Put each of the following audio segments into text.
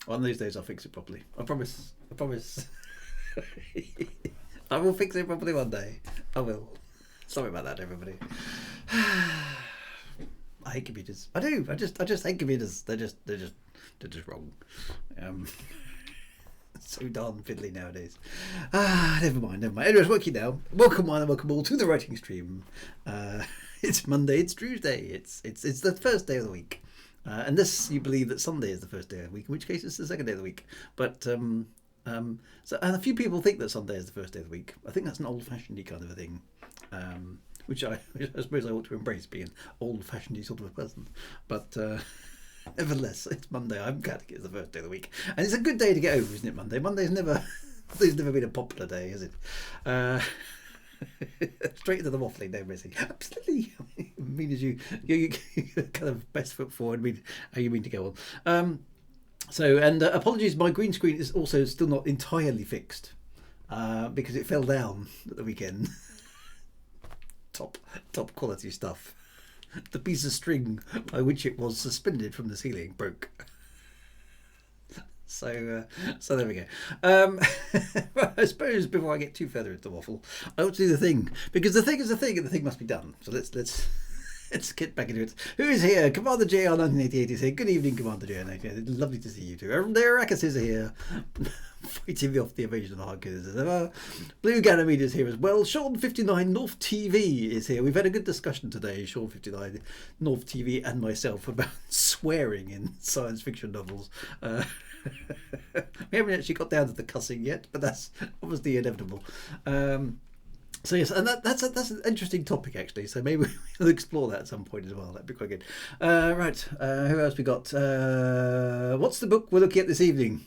One of these days I'll fix it properly. I promise. I promise. I will fix it properly one day. I will. Sorry about that, everybody. I hate computers. I do. I just hate computers. They're just wrong. So darn fiddly nowadays. Never mind. Anyways, working now. Welcome one and welcome all to the writing stream. It's Monday. It's Tuesday. It's the first day of the week. Unless you believe that Sunday is the first day of the week, in which case it's the second day of the week. But and a few people think that Sunday is the first day of the week. I think that's an old-fashioned kind of a thing, which I suppose I ought to embrace, being an old-fashioned sort of a person. But nevertheless, it's Monday. I'm glad it's the first day of the week, and it's a good day to get over, isn't it? Monday's never been a popular day, has it? Straight into the waffling, no missing. Absolutely. I mean, as you kind of best foot forward. How you mean to go on? Apologies, my green screen is also still not entirely fixed because it fell down at the weekend. Top quality stuff. The piece of string by which it was suspended from the ceiling broke. So there we go. I suppose before I get too further into the waffle, I ought to do the thing, because the thing is the thing, and the thing must be done. So let's get back into it. Who is here? Commander JR1988 is here. Good evening, Commander JR1988. Lovely to see you too. The Arrakis is here, fighting me off the invasion of the hardcores as ever. Blue Ganymede is here as well. Sean59 North TV is here. We've had a good discussion today, Sean59 North TV and myself, about swearing in science fiction novels. We haven't actually got down to the cussing yet, but that's obviously inevitable. So yes, and that's an interesting topic actually. So maybe we'll explore that at some point as well. That'd be quite good. Right, who else we got? What's the book we're looking at this evening?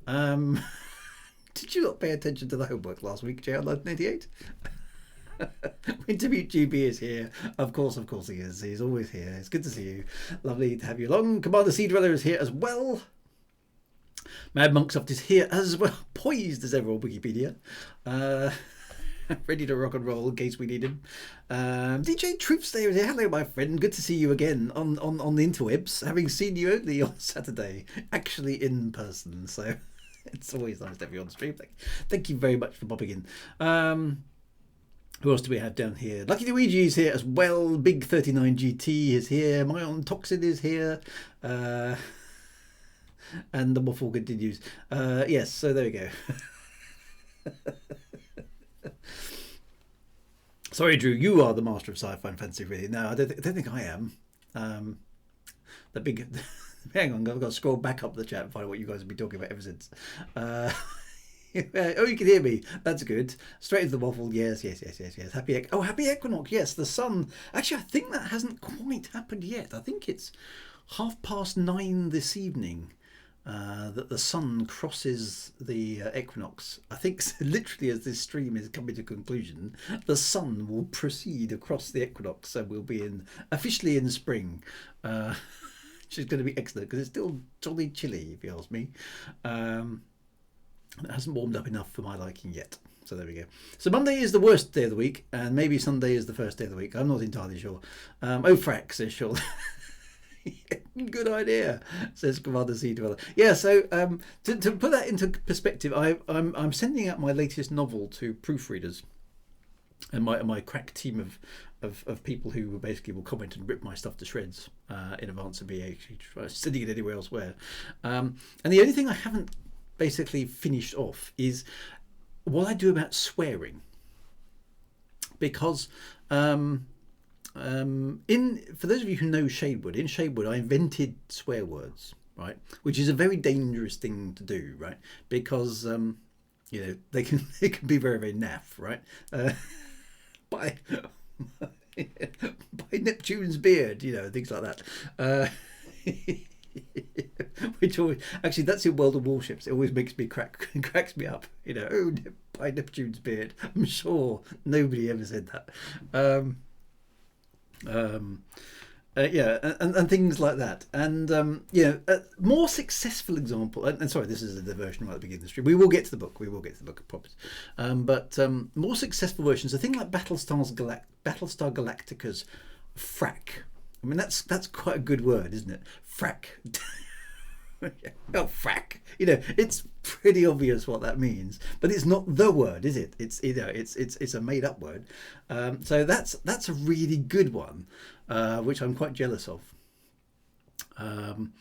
Did you not pay attention to the homework last week, JR1988? Intermute GB is here. Of course he is. He's always here. It's good to see you. Lovely to have you along. Commander Sea Dweller is here as well. Mad Monksoft is here as well, poised as ever on Wikipedia, ready to rock and roll in case we need him. DJ Troopslayer is here. Hello, my friend. Good to see you again on the interwebs, having seen you only on Saturday, actually in person. So it's always nice to have you on stream. Thank you very much for popping in. Who else do we have down here? Lucky Luigi is here as well. Big 39 GT is here. Myon Toxin is here. And the waffle continues. Yes, so there we go. Sorry, Drew, you are the master of sci-fi and fantasy, really. No, I don't think I am. The big... Hang on, I've got to scroll back up the chat and find what you guys have been talking about ever since. Oh, you can hear me. That's good. Straight into the waffle. Yes. Happy Equinox. Yes, the sun. Actually, I think that hasn't quite happened yet. I think it's 9:30 this evening. That the sun crosses the equinox. I think literally as this stream is coming to conclusion, the sun will proceed across the equinox, so we'll be officially in spring, which is going to be excellent because it's still jolly chilly, if you ask me. It hasn't warmed up enough for my liking yet. So there we go. So Monday is the worst day of the week, and maybe Sunday is the first day of the week. I'm not entirely sure. Oh, frack, says Sean. Good idea, says Commander Sea Dweller. Yeah, so to put that into perspective, I'm sending out my latest novel to proofreaders, and my crack team of people who basically will comment and rip my stuff to shreds in advance of me actually sending it anywhere elsewhere. And the only thing I haven't basically finished off is what I do about swearing, because for those of you who know Shadewood, in Shadewood I invented swear words, right, which is a very dangerous thing to do, right, because they can be very, very naff, right, by Neptune's beard, things like that. Which always, actually, that's in World of Warships. It always makes me cracks me up. By Neptune's beard. I'm sure nobody ever said that. And things like that, and a more successful example, and sorry, this is the version right at the beginning of the stream. We will get to the book, I promise. But more successful versions, a thing like Battlestar Galactica's frack. I mean, that's quite a good word, isn't it? Frack. Oh, frack. It's pretty obvious what that means, but it's not the word, is it? It's a made up word. So that's a really good one, which I'm quite jealous of. And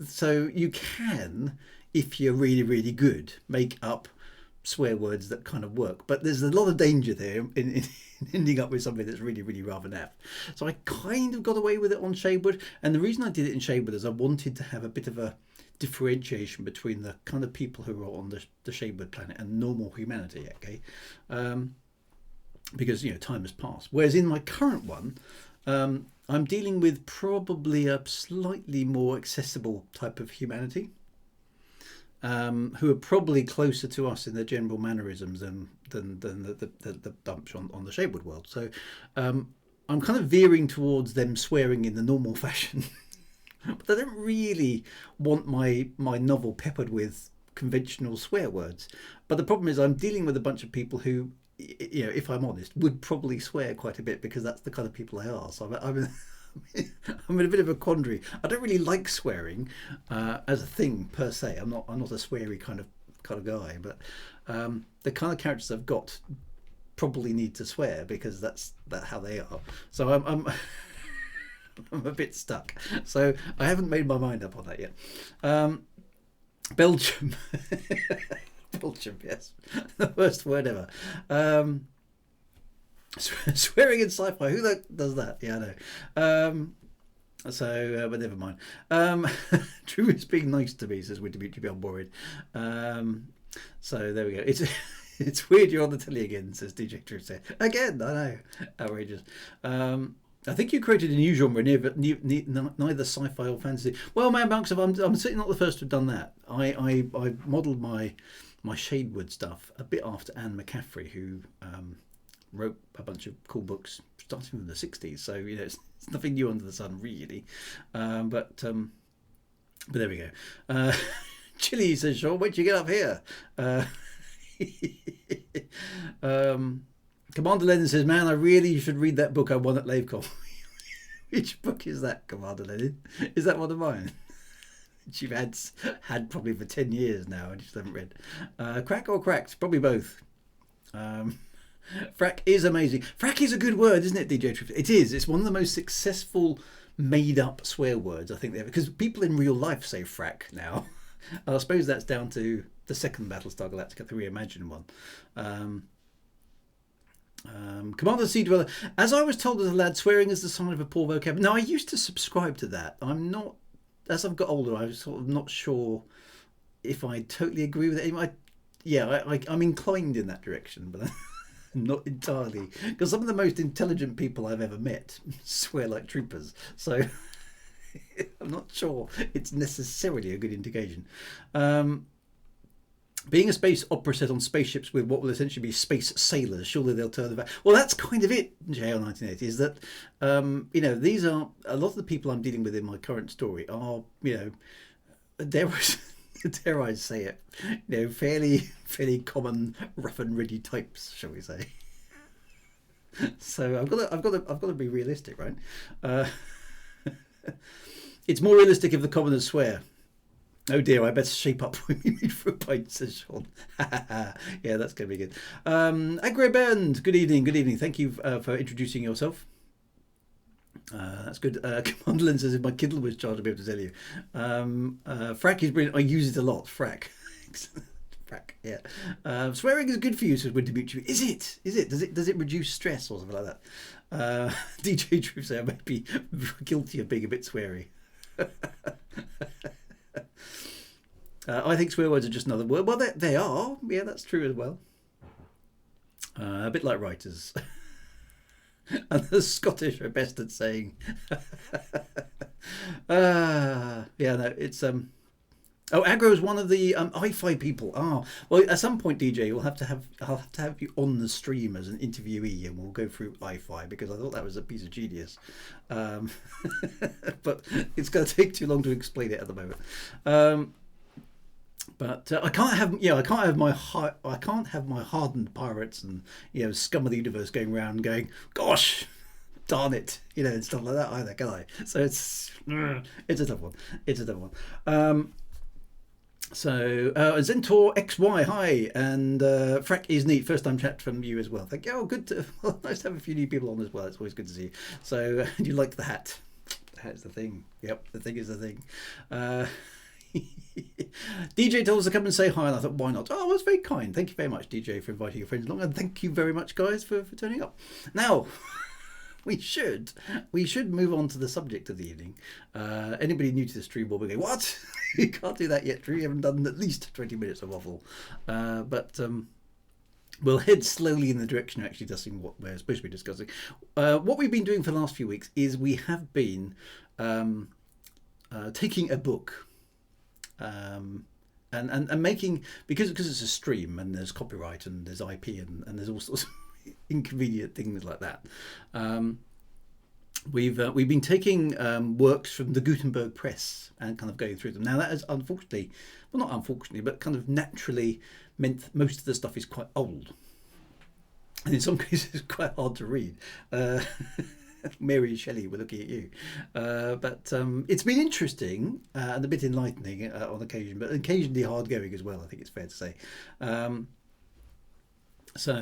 so you can, if you're really really good, make up swear words that kind of work, but there's a lot of danger there in ending up with something that's really really rather naff. So I kind of got away with it on Shadewood, and the reason I did it in Shadewood is I wanted to have a bit of a differentiation between the kind of people who are on the Shadewood planet and normal humanity. Okay, because time has passed, whereas in my current one, I'm dealing with probably a slightly more accessible type of humanity, who are probably closer to us in their general mannerisms than the bunch on the Shadewood world. So I'm kind of veering towards them swearing in the normal fashion, but I don't really want my novel peppered with conventional swear words. But the problem is I'm dealing with a bunch of people who, if I'm honest, would probably swear quite a bit because that's the kind of people they are. So I'm in a bit of a quandary. I don't really like swearing as a thing per se. I'm not a sweary kind of guy, but the kind of characters I've got probably need to swear because that's how they are. So I'm I'm a bit stuck. So I haven't made my mind up on that yet. Belgium. Belgium, yes. The worst word ever. Swearing in sci-fi. Who does that? Yeah, I know. But never mind. Druids being nice to me, says Winter Beauty. I'm worried. So there we go. It's weird you're on the telly again, says DJ Drew. Again, I know. Outrageous. I think you created a new genre, neither sci-fi or fantasy. Well, man, Monks, I'm certainly not the first to have done that. I modelled my Shadewood stuff a bit after Anne McCaffrey, who wrote a bunch of cool books starting from the 60s. So it's nothing new under the sun, really. But there we go. Chili says, Sean, wait till you get up here. Commander Lenin says, man, I really should read that book I won at LaveCon. Which book is that, Commander Lenin? Is that one of mine? Which you've had probably for 10 years now and just haven't read. Crack or cracked? Probably both. Frack is amazing. Frack is a good word, isn't it, DJ Triff? It is. It's one of the most successful made-up swear words I think they have, because people in real life say frack now. And I suppose that's down to the second Battlestar Galactica, the reimagined one. Commander Sea Dweller. As I was told as a lad, swearing is the sign of a poor vocabulary. Now, I used to subscribe to that. I'm not, as I've got older, I'm sort of not sure if I totally agree with it. I'm inclined in that direction, but not entirely. Because some of the most intelligent people I've ever met swear like troopers. So I'm not sure it's necessarily a good indication. Being a space opera set on spaceships with what will essentially be space sailors, surely they'll turn the back. Well, that's kind of it, JL 1980, is that, these are, a lot of the people I'm dealing with in my current story are, dare I say it, fairly common rough and ready types, shall we say. So I've got to be realistic, right? It's more realistic if the commoners swear. Oh dear, I better shape up when we meet for a pint, says Sean. Yeah, that's going to be good. Agribend, good evening. Thank you for introducing yourself. That's good. Commander Lynn says, if my Kindle was charged, I'd be able to tell you. Frack is brilliant. I use it a lot. Frack. Frack, yeah. Swearing is good for you, says Winter Mutual. Is it? Does it reduce stress or something like that? DJ Drew says, I may be guilty of being a bit sweary. I think swear words are just another word. Well, they are. Yeah, that's true as well. A bit like writers. And the Scottish are best at saying. It's Oh, Aggro is one of the hi-fi people. Well, at some point, DJ, I'll have to have you on the stream as an interviewee, and we'll go through hi-fi because I thought that was a piece of genius. But it's going to take too long to explain it at the moment. But I can't have my hardened pirates and scum of the universe going around going, gosh, darn it, and stuff like that either, can I? So it's a tough one. It's a tough one. So Zentor XY, hi, and Frack is neat. First time chat from you as well. Thank you. Oh, good. Nice to have a few new people on as well. It's always good to see you. So do you like the hat? The hat's the thing. Yep, the thing is the thing. DJ told us to come and say hi, and I thought, why not? Oh, that's very kind. Thank you very much, DJ, for inviting your friends along, and thank you very much, guys, for turning up. Now, we should move on to the subject of the evening. Anybody new to the stream will be going, what? You can't do that yet, Drew. You haven't done at least 20 minutes of waffle. But we'll head slowly in the direction of actually discussing what we're supposed to be discussing. What we've been doing for the last few weeks is we have been taking a book and making, because it's a stream and there's copyright and there's IP and there's all sorts of inconvenient things like that. We've been taking works from the Gutenberg press and kind of going through them. Now that has unfortunately, well, not unfortunately, but kind of naturally meant most of the stuff is quite old, and in some cases quite hard to read. Mary and Shelley were looking at you, but it's been interesting and a bit enlightening on occasion, but occasionally hard going as well, I think it's fair to say. So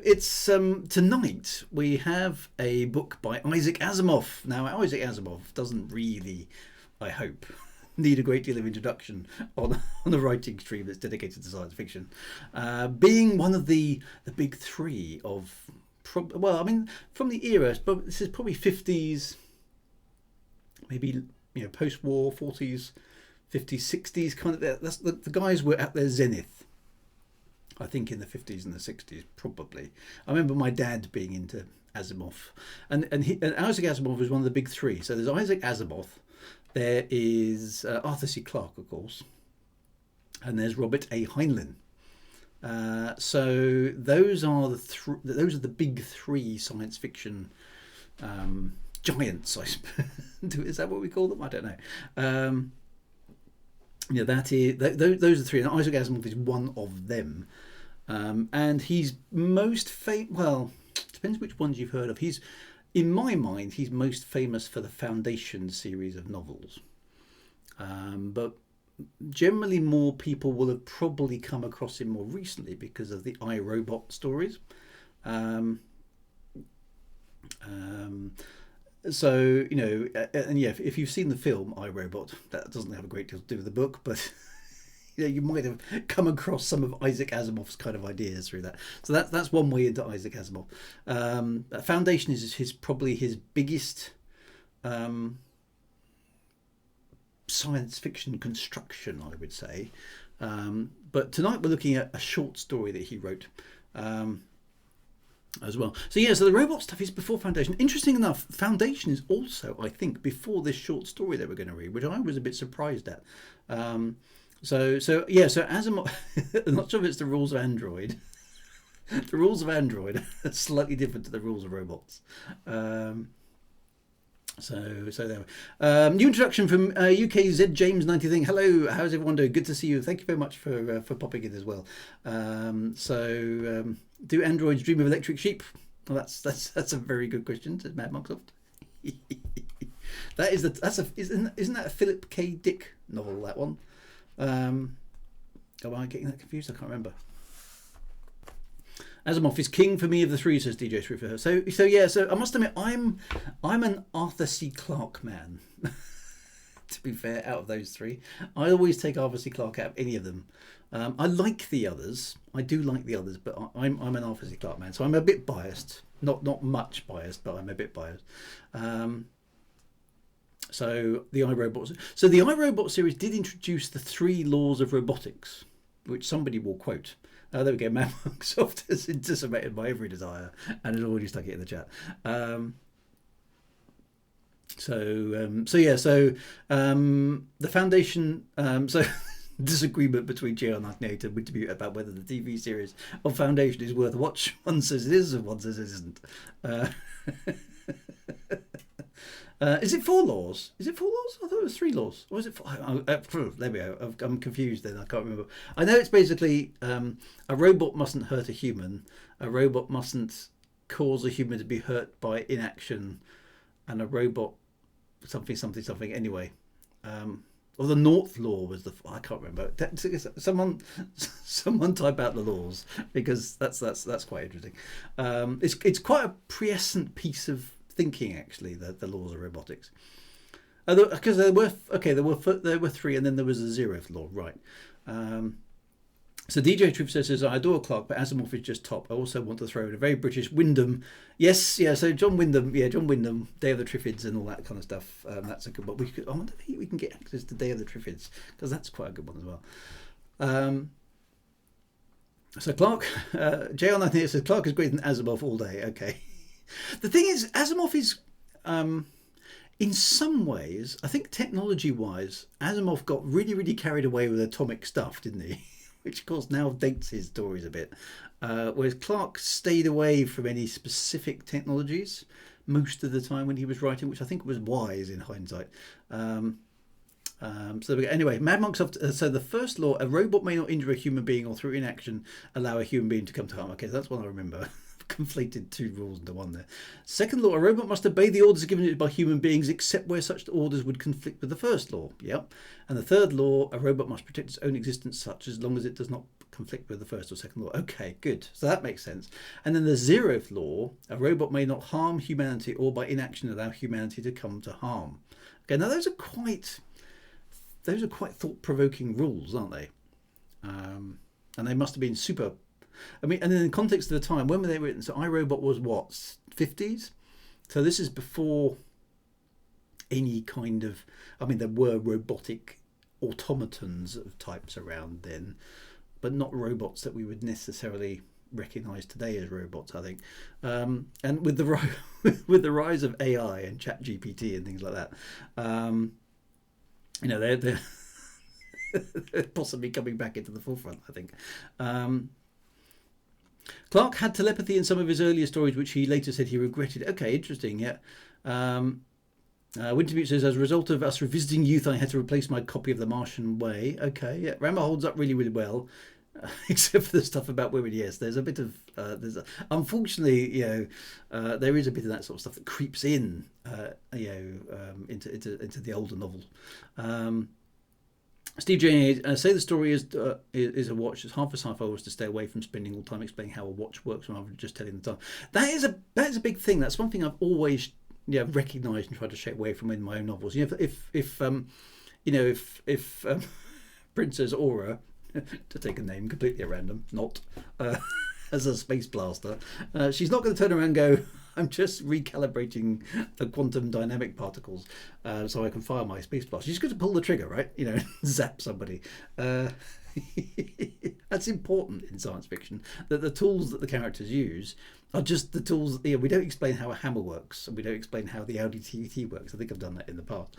it's tonight we have a book by Isaac Asimov. Now Isaac Asimov doesn't really, I hope, need a great deal of introduction on a writing stream that's dedicated to science fiction, being one of the big three of, well, I mean, from the era, but this is probably 50s, maybe, post-war, 40s, 50s, 60s, kind of. That's the guys were at their zenith, I think, in the 50s and the 60s, probably. I remember my dad being into Asimov, and Isaac Asimov was one of the big three. So there's Isaac Asimov, there is Arthur C. Clarke, of course, and there's Robert A. Heinlein. So those are the big three science fiction giants, I suppose. Is that what we call them? I don't know. Those are three, and Isaac Asimov is one of them. And he's most famous. Well, depends which ones you've heard of. In my mind, he's most famous for the Foundation series of novels. But generally, more people will have probably come across him more recently because of the I, Robot stories. So, and yeah, if you've seen the film I, Robot, that doesn't have a great deal to do with the book, but you might have come across some of Isaac Asimov's kind of ideas through that. So that's one way into Isaac Asimov. Foundation is probably his biggest science fiction construction, I would say. But tonight we're looking at a short story that he wrote as well. So the robot stuff is before Foundation. Interesting enough, Foundation is also, I think, before this short story that we're going to read, which I was a bit surprised at. So Asimov, I'm not sure if it's the rules of Android. The rules of Android are slightly different to the rules of robots. So there. New introduction from UK Z James 90 thing. Hello, how's everyone doing? Good to see you. Thank you very much for popping in as well. Do androids dream of electric sheep? Well, that's a very good question, says Matt Monksoft. Isn't that a Philip K. Dick novel? That one. Am I getting that confused? I can't remember. Asimov is king for me of the three, says DJ Shriffer. So I must admit, I'm an Arthur C. Clarke man. To be fair, out of those three, I always take Arthur C. Clarke out of any of them. I like the others. I do like the others, but I'm an Arthur C. Clarke man, so I'm a bit biased. Not much biased, but I'm a bit biased. So the iRobot. So the iRobot series did introduce the 3 laws of robotics, which somebody will quote. There we go. Microsoft has anticipated my every desire and has already stuck it in the chat. The Foundation. So disagreement between JR98 and Wintermute about whether the TV series of Foundation is worth a watch. One says it is, and one says it isn't. Is it 4 laws? Is it 4 laws? I thought it was 3 laws. Or is it 4? There we go. I'm confused then. I can't remember. I know it's basically a robot mustn't hurt a human. A robot mustn't cause a human to be hurt by inaction, and a robot something something something. Anyway, or the North Law was the I can't remember. Someone type out the laws, because that's quite interesting. It's quite a prescient piece of thinking, actually, the laws of robotics. Because there were three, and then there was a zeroth law, right? So DJ Truth says, I adore Clark, but Asimov is just top. I also want to throw in a very British Wyndham. Yes, yeah. So John Wyndham, Day of the Triffids and all that kind of stuff. That's a good one. I wonder if we can get access to Day of the Triffids, because that's quite a good one as well. So Clark, JR19 says Clark is greater than Asimov all day. Okay. The thing is, Asimov is, in some ways, I think technology-wise, Asimov got really, really carried away with atomic stuff, didn't he? Which, of course, now dates his stories a bit. Whereas Clark stayed away from any specific technologies most of the time when he was writing, which I think was wise in hindsight. Anyway, Mad Monk Soft, so the first law, a robot may not injure a human being or through inaction allow a human being to come to harm. Okay, that's one I remember. Conflated two rules into one there. Second law, a robot must obey the orders given it by human beings except where such orders would conflict with the first law. Yep. And the third law, a robot must protect its own existence such as long as it does not conflict with the first or second law. Okay, good. So that makes sense. And then the zeroth law, a robot may not harm humanity or by inaction allow humanity to come to harm. Okay, now those are quite thought-provoking rules, aren't they? And they must have been super. I mean, and in the context of the time, when were they written? So iRobot was what, 50s? So this is before any kind of, I mean, there were robotic automatons of types around then, but not robots that we would necessarily recognise today as robots, I think. And with the rise of AI and ChatGPT and things like that, they're they're possibly coming back into the forefront, I think. Clark had telepathy in some of his earlier stories, which he later said he regretted. Okay, interesting, yeah. Wintermute says, as a result of us revisiting youth, I had to replace my copy of The Martian Way. Okay, yeah. Rambo holds up really, really well, except for the stuff about women. Yes, there's a bit of... unfortunately, there is a bit of that sort of stuff that creeps in, into the older novels. Steve J. Say the story is a watch. It's hard for sci-fi was to stay away from spending all time explaining how a watch works rather than just telling the time. That is a big thing. That's one thing I've always recognised and tried to stay away from in my own novels. If Princess Aura, to take a name completely at random, not as a space blaster, she's not going to turn around and go, I'm just recalibrating the quantum dynamic particles so I can fire my space blast. She's going to pull the trigger, right? Zap somebody. That's important in science fiction, that the tools that the characters use are just the tools. We don't explain how a hammer works, and we don't explain how the Audi TT works. I think I've done that in the past.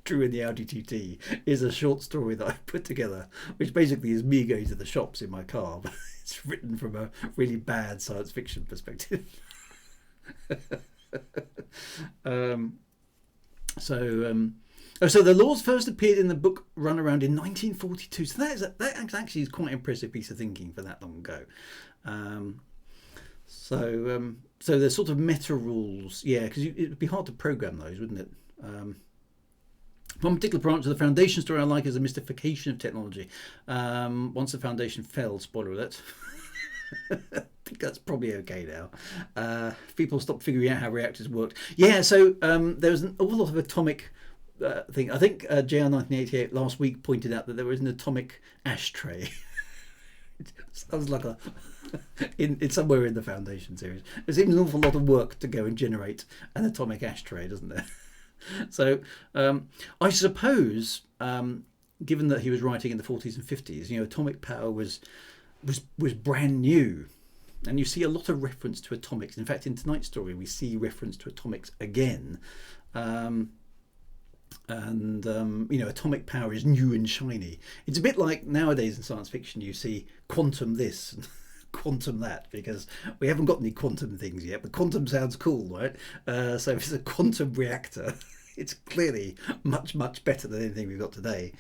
Drew in the Audi TT is a short story that I put together, which basically is me going to the shops in my car. It's written from a really bad science fiction perspective. So the laws first appeared in the book Run Around in 1942. So that actually is quite an impressive piece of thinking for that long ago. So there's sort of meta rules, because it would be hard to program those, wouldn't it? One particular branch of the Foundation story I like is the mystification of technology. Once the Foundation fell, spoiler alert. I think that's probably okay now. People stopped figuring out how reactors worked. Yeah, so there was an awful lot of atomic thing. I think JR1988 last week pointed out that there was an atomic ashtray. It sounds like it's somewhere in the Foundation series. It seems an awful lot of work to go and generate an atomic ashtray, doesn't there? So I suppose, given that he was writing in the 40s and 50s, atomic power was brand new, and you see a lot of reference to atomics. In fact, in tonight's story, we see reference to atomics again, atomic power is new and shiny. It's a bit like nowadays in science fiction, you see quantum this and quantum that, because we haven't got any quantum things yet, but quantum sounds cool, right? So if it's a quantum reactor, it's clearly much, much better than anything we've got today.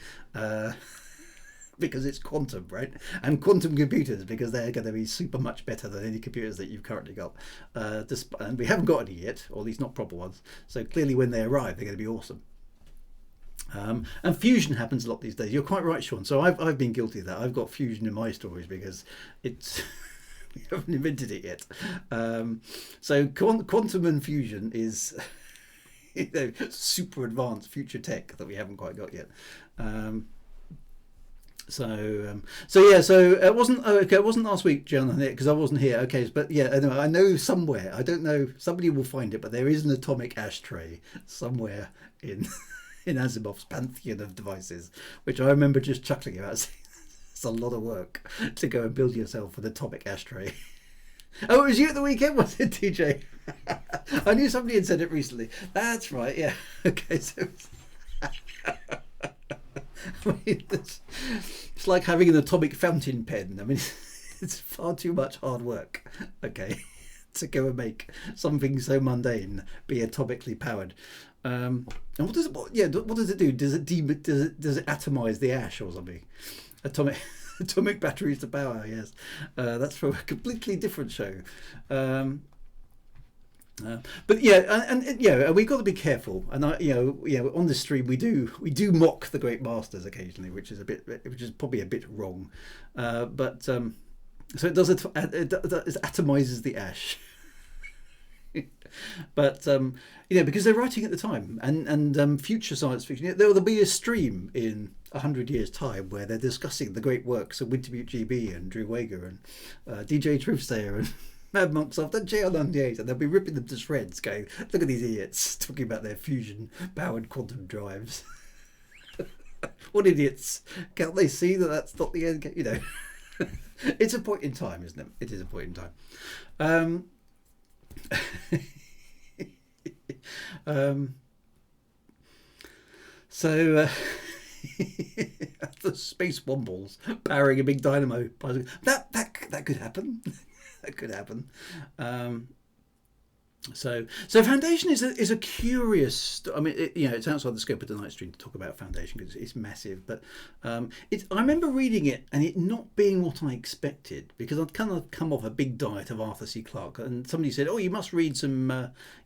because it's quantum, right? And quantum computers, because they're going to be super much better than any computers that you've currently got. And we haven't got any yet, or at least not proper ones. So clearly when they arrive, they're going to be awesome. And fusion happens a lot these days. You're quite right, Sean. So I've been guilty of that. I've got fusion in my stories because it's we haven't invented it yet. So quantum and fusion is super advanced future tech that we haven't quite got yet. So it wasn't it wasn't last week, John, because I wasn't here. Okay, but yeah, anyway, I know somewhere. I don't know. Somebody will find it, but there is an atomic ashtray somewhere in Asimov's pantheon of devices, which I remember just chuckling about. It's a lot of work to go and build yourself an atomic ashtray. Oh, it was you at the weekend, was it, TJ? I knew somebody had said it recently. That's right, yeah. Okay, so I mean, it's like having an atomic fountain pen. I mean, it's far too much hard work, okay, to go and make something so mundane be atomically powered. And what does it do? Does it atomize the ash or something? Atomic batteries to power, yes. That's for a completely different show. But yeah, and we've got to be careful. And on this stream we do mock the great masters occasionally, which is probably a bit wrong. So it atomizes the ash. But because they're writing at the time, and future science fiction, there'll be a stream in 100 years' time where they're discussing the great works of Wintermute GB and Drew Wager and DJ Truthsayer and Mad Monksoft and JR98, and they'll be ripping them to shreds, going, "Look at these idiots talking about their fusion-powered quantum drives." What idiots! Can't they see that that's not the end? It's a point in time, isn't it? It is a point in time. The space wombles powering a big dynamo. That could happen. That could happen. So Foundation is a curious. I mean, it's outside the scope of tonight's stream to talk about Foundation because it's massive. But I remember reading it and it not being what I expected, because I'd kind of come off a big diet of Arthur C. Clarke, and somebody said, "Oh, you must read some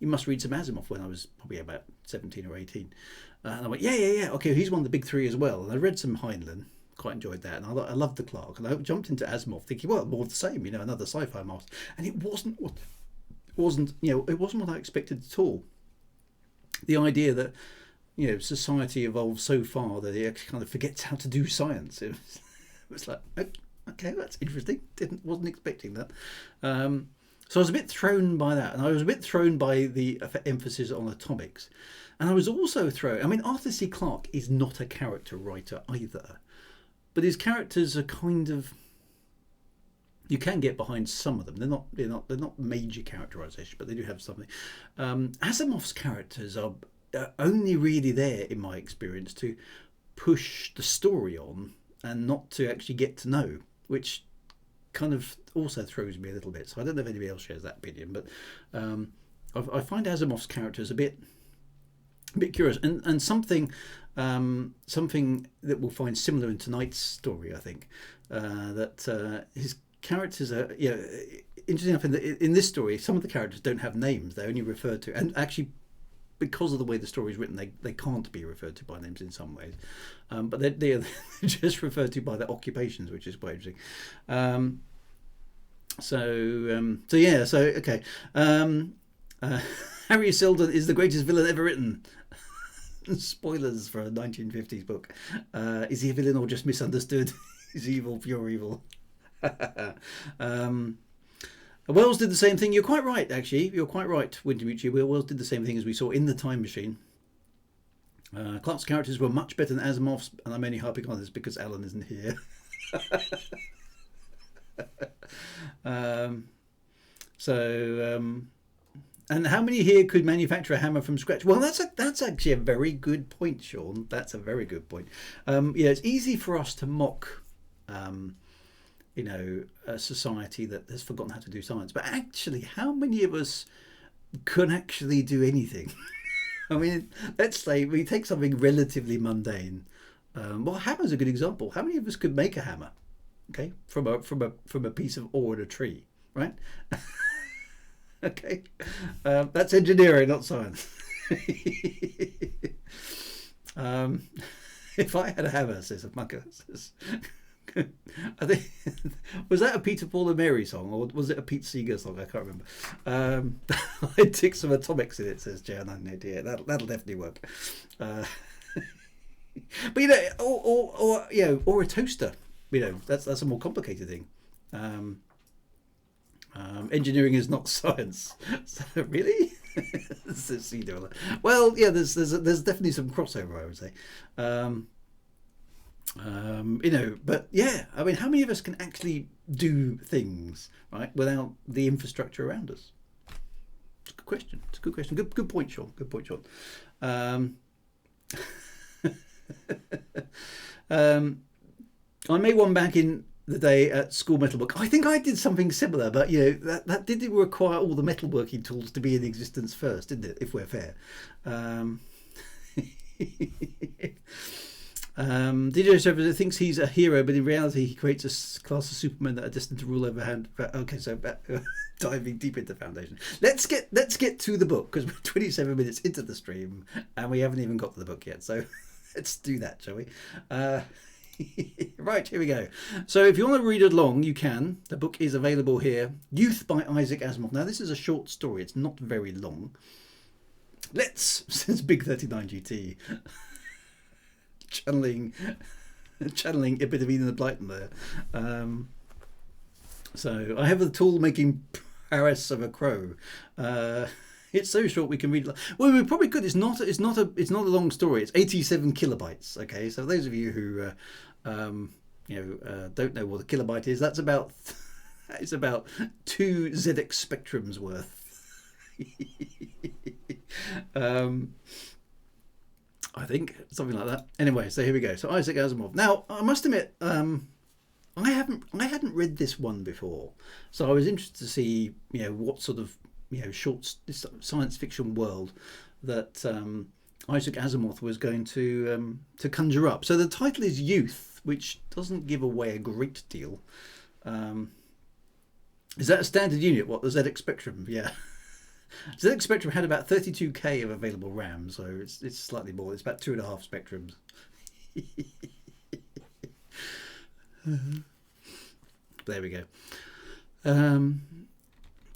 Asimov," when I was probably about 17 or 18. And I went, yeah. Okay, he's one of the big three as well. And I read some Heinlein. Quite enjoyed that, and I loved the Clarke, and I jumped into Asimov thinking, well, more of the same, another sci-fi master, and it wasn't what I expected at all. The idea that society evolved so far that it actually kind of forgets how to do science. It was like, okay, that's interesting. Wasn't expecting that. So I was a bit thrown by that, and I was a bit thrown by the emphasis on atomics, and I was also thrown. I mean, Arthur C. Clarke is not a character writer either. But his characters are kind of, you can get behind some of them. They're not major characterization, but they do have something. Asimov's characters are only really there, in my experience, to push the story on and not to actually get to know, which kind of also throws me a little bit. So I don't know if anybody else shares that opinion, but I find Asimov's characters a bit curious, and something that we'll find similar in tonight's story. I think that his characters are interesting enough. In this story, some of the characters don't have names; they're only referred to, and actually, because of the way the story is written, they can't be referred to by names in some ways, but they're just referred to by their occupations, which is quite interesting. Okay. Harry Seldon is the greatest villain ever written. Spoilers for a 1950s book. Is he a villain or just misunderstood? He's evil, pure evil. Wells did the same thing. You're quite right, actually. You're quite right, Wintermute. Wells did the same thing as we saw in The Time Machine. Clarke's characters were much better than Asimov's, and I'm only harping on this because Alan isn't here. And how many here could manufacture a hammer from scratch? Well, that's actually a very good point, Sean. That's a very good point. It's easy for us to mock, a society that has forgotten how to do science. But actually, how many of us can actually do anything? I mean, let's say we take something relatively mundane, Well, hammer's a good example. How many of us could make a hammer? Okay, from a piece of ore in a tree, right? Okay, that's engineering, not science. If I had a hammer, says a Mugger, I think was that a Peter, Paul and Mary song, or was it a Pete Seeger song? I can't remember. I'd tick some atomics in it, says Jan. I have no idea. That'll definitely work. But you know, or you know, or a toaster. You know, that's a more complicated thing. Engineering is not science. So, really? Well, yeah, there's definitely some crossover, I would say. You know, but yeah, I mean, how many of us can actually do things, right, without the infrastructure around us? It's a good question. It's a good question. Good point, Sean. Good point, Sean. I made one back in the day at School Metalbook. I think I did something similar, but you know, that didn't require all the metalworking tools to be in existence first, didn't it? If we're fair. DJ Server thinks he's a hero, but in reality he creates a class of supermen that are destined to rule over hand. Okay, so diving deep into Foundation. Let's get to the book, because we're 27 minutes into the stream and we haven't even got to the book yet. So let's do that, shall we? Right, here we go. So if you want to read along, you can. The book is available here. Youth by Isaac Asimov. Now this is a short story. It's not very long. Let's, since Big 39 GT, channeling a bit of Enid Blyton there. So I have the tool making prowess of a crow. It's so short we can read. Well, we probably could. It's not a long story. It's 87 kilobytes. Okay, so those of you who don't know what a kilobyte is, that's about it's about 2 ZX spectrums worth. I think something like that. Anyway, so here we go. So Isaac Asimov. Now I must admit, I hadn't read this one before, so I was interested to see what sort of short science fiction world that Isaac Asimov was going to conjure up. So the title is Youth, which doesn't give away a great deal. Is that a standard unit? What, the ZX Spectrum? Yeah. ZX Spectrum had about 32K of available RAM, so it's slightly more. It's about 2.5 spectrums. There we go.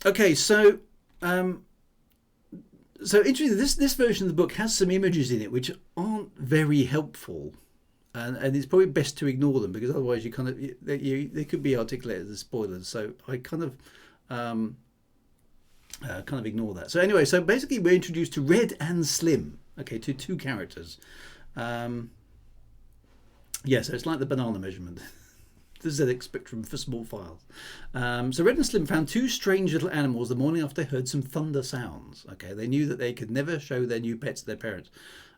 Okay, so interesting. This version of the book has some images in it which aren't very helpful, and it's probably best to ignore them, because otherwise you kind of they could be articulated as spoilers. So I kind of ignore that. So anyway, so basically we're introduced to Red and Slim. Okay, to 2 characters. Yeah, so it's like the banana measurement. The ZX Spectrum for small files. So Red and Slim found 2 strange little animals the morning after they heard some thunder sounds. Okay, they knew that they could never show their new pets to their parents.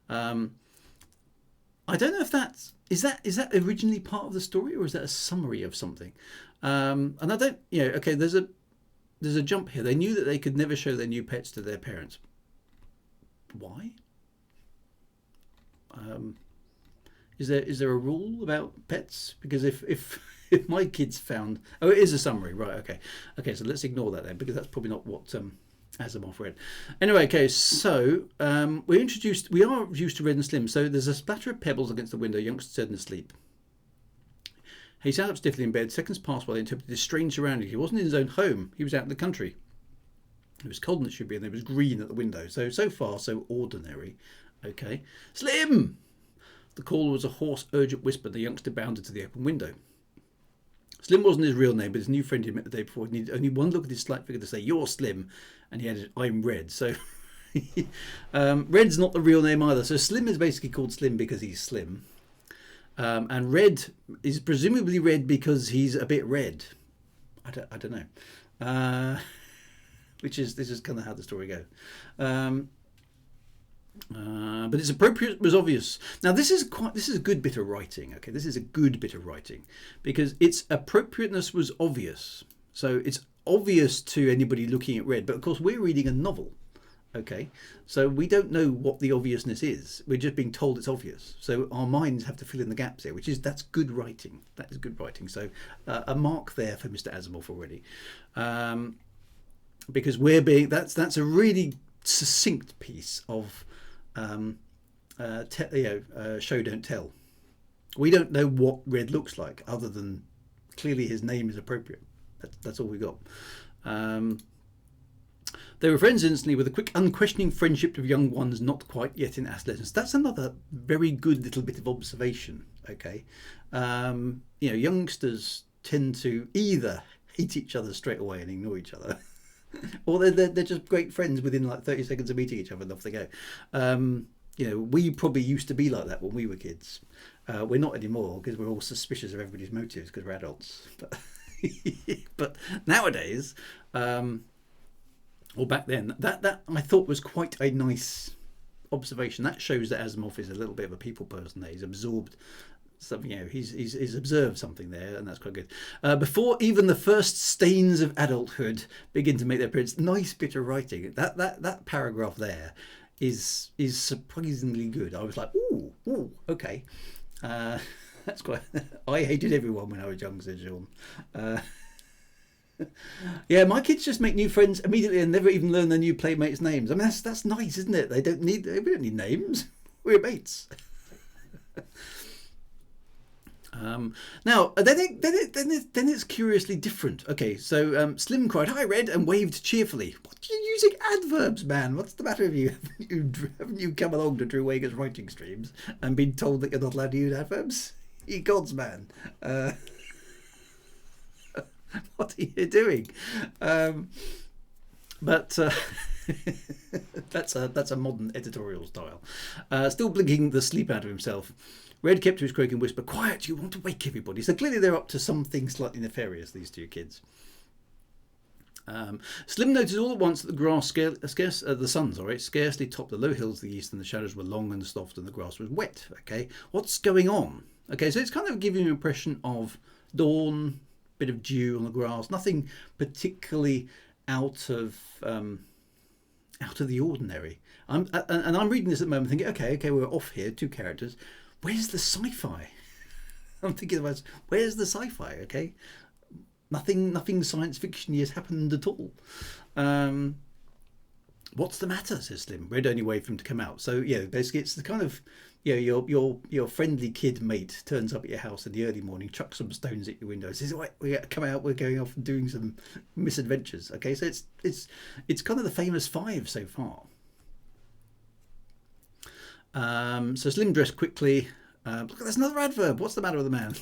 I don't know if is that originally part of the story, or is that a summary of something? And I don't, okay, there's a jump here. They knew that they could never show their new pets to their parents. Why? Is there a rule about pets? Because if my kids found... Oh, it is a summary. Right, okay. So let's ignore that then, because that's probably not what Asimov read. Anyway, okay, so we are introduced to Red and Slim. So there's a splatter of pebbles against the window. Youngster said in sleep. He sat up stiffly in bed. Seconds passed while he interpreted his strange surroundings. He wasn't in his own home. He was out in the country. It was cold and it should be, and there was green at the window. So far, so ordinary. Okay. Slim! The call was a hoarse, urgent whisper. The youngster bounded to the open window. Slim wasn't his real name, but his new friend he'd met the day before needed only one look at his slight figure to say, "You're Slim," and he added, "I'm Red." So Red's not the real name either. So Slim is basically called Slim because he's slim. And Red is presumably red because he's a bit red. I don't know. This is kind of how the story goes. But its appropriate was obvious. Now this is a good bit of writing. Okay, this is a good bit of writing because its appropriateness was obvious. So it's obvious to anybody looking at Red. But of course we're reading a novel. Okay, so we don't know what the obviousness is. We're just being told it's obvious. So our minds have to fill in the gaps here, that's good writing. That is good writing. So a mark there for Mr. Asimov already, because that's a really succinct piece of show don't tell. We don't know what Red looks like other than clearly his name is appropriate. That's all we got. They were friends instantly with a quick, unquestioning friendship of young ones not quite yet in adolescence. That's another very good little bit of observation. Okay, youngsters tend to either hate each other straight away and ignore each other, or they're just great friends within like 30 seconds of meeting each other and off they go. We probably used to be like that when we were kids. We're not anymore because we're all suspicious of everybody's motives because we're adults. But nowadays, or back then, that I thought was quite a nice observation. That shows that Asimov is a little bit of a people person there. He's absorbed something, he's observed something there, and that's quite good. Before even the first stains of adulthood begin to make their appearance, nice bit of writing. That paragraph there is surprisingly good. I was like, ooh, okay. That's quite. I hated everyone when I was young, said Sean. Yeah, my kids just make new friends immediately and never even learn their new playmates' names. I mean, that's nice, isn't it? We don't need names. We're mates. Now, then it's curiously different. Okay, so Slim cried, "Hi, Red," and waved cheerfully. What are you using adverbs, man? What's the matter with you? Haven't you come along to Drew Wager's writing streams and been told that you're not allowed to use adverbs? Ye gods, man. What are you doing? But that's a modern editorial style. Still blinking the sleep out of himself, Red kept to his croaking whisper, "Quiet, you want to wake everybody." So clearly they're up to something slightly nefarious, these two kids. Slim noticed all at once that the sun scarcely topped the low hills to the east, and the shadows were long and soft, and the grass was wet. Okay, what's going on? Okay, so it's kind of giving you an impression of dawn, bit of dew on the grass, nothing particularly out of the ordinary. I'm reading this at the moment thinking, okay, we're off here, two characters. Where's the sci-fi? I'm thinking about where's the sci-fi? Okay, nothing science fiction has happened at all. What's the matter? Says Slim. Red only waved for him to come out. So yeah, basically it's the kind of your friendly kid mate turns up at your house in the early morning, chucks some stones at your window, says, "Wait, we come out. We're going off and doing some misadventures." Okay, so it's kind of the famous five so far. So Slim dressed quickly. Look, there's another adverb. What's the matter with the man?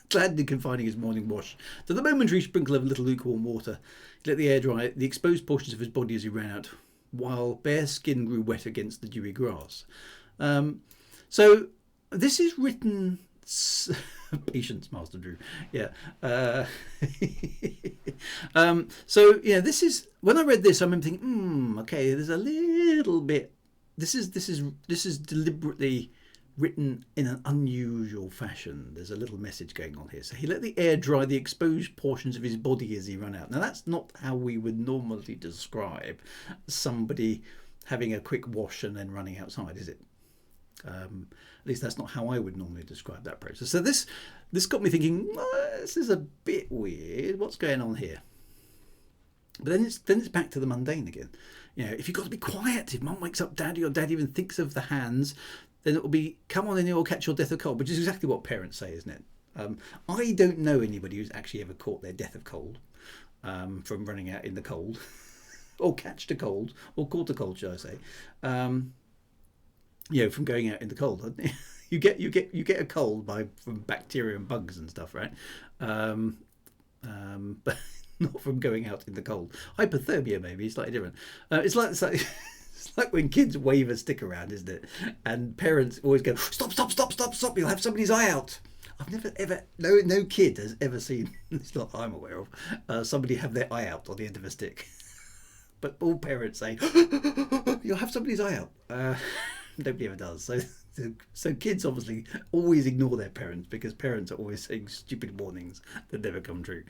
Gladly confining his morning wash to the momentary sprinkle of a little lukewarm water, he let the air dry the exposed portions of his body as he ran out, while bare skin grew wet against the dewy grass. So this is written. Patience, Master Drew. Yeah. So yeah, this is when I read this, I remember thinking, okay, there's a little bit. This is deliberately written in an unusual fashion. There's a little message going on here. So he let the air dry the exposed portions of his body as he ran out. Now that's not how we would normally describe somebody having a quick wash and then running outside, is it? At least that's not how I would normally describe that process. So this got me thinking, this is a bit weird. What's going on here? But then it's back to the mundane again. If you've got to be quiet, if mum wakes up daddy or dad even thinks of the hands, then it will be, come on in, you'll catch your death of cold, which is exactly what parents say, isn't it? I don't know anybody who's actually ever caught their death of cold from running out in the cold, or catched a cold, or caught a cold, should I say? From going out in the cold. you get a cold from bacteria and bugs and stuff, right? But not from going out in the cold. Hypothermia maybe, slightly different. It's like when kids wave a stick around, isn't it? And parents always go, "Stop! You'll have somebody's eye out." I've never ever, no kid has ever seen, it's not that I'm aware of, somebody have their eye out on the end of a stick. But all parents say, "You'll have somebody's eye out." Nobody ever does. So kids obviously always ignore their parents because parents are always saying stupid warnings that never come true.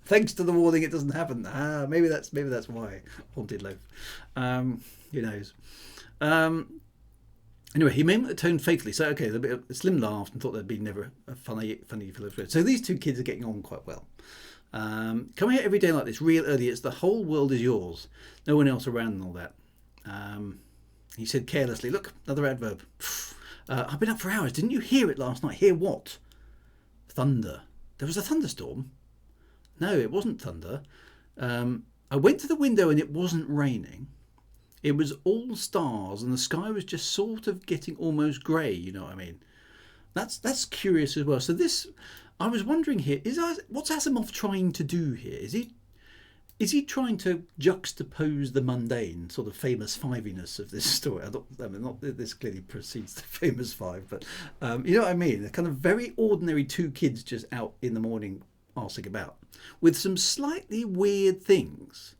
Thanks to the warning, it doesn't happen. Maybe that's why. Haunted loaf. Who knows? Anyway, he made the tone faithfully. So, okay, Slim laughed and thought there'd be never a funny fellow. So these two kids are getting on quite well. Come here every day like this, real early. It's the whole world is yours. No one else around and all that. He said carelessly, look, another adverb. I've been up for hours. Didn't you hear it last night? Hear what? Thunder. There was a thunderstorm? No, it wasn't thunder. I went to the window and it wasn't raining. It was all stars and the sky was just sort of getting almost grey, you know what I mean? That's curious as well. So this, I was wondering here, what's Asimov trying to do here? Is he trying to juxtapose the mundane, sort of famous fiviness of this story? Not that this clearly precedes the famous five, but you know what I mean? They're kind of very ordinary two kids just out in the morning arsing about with some slightly weird things.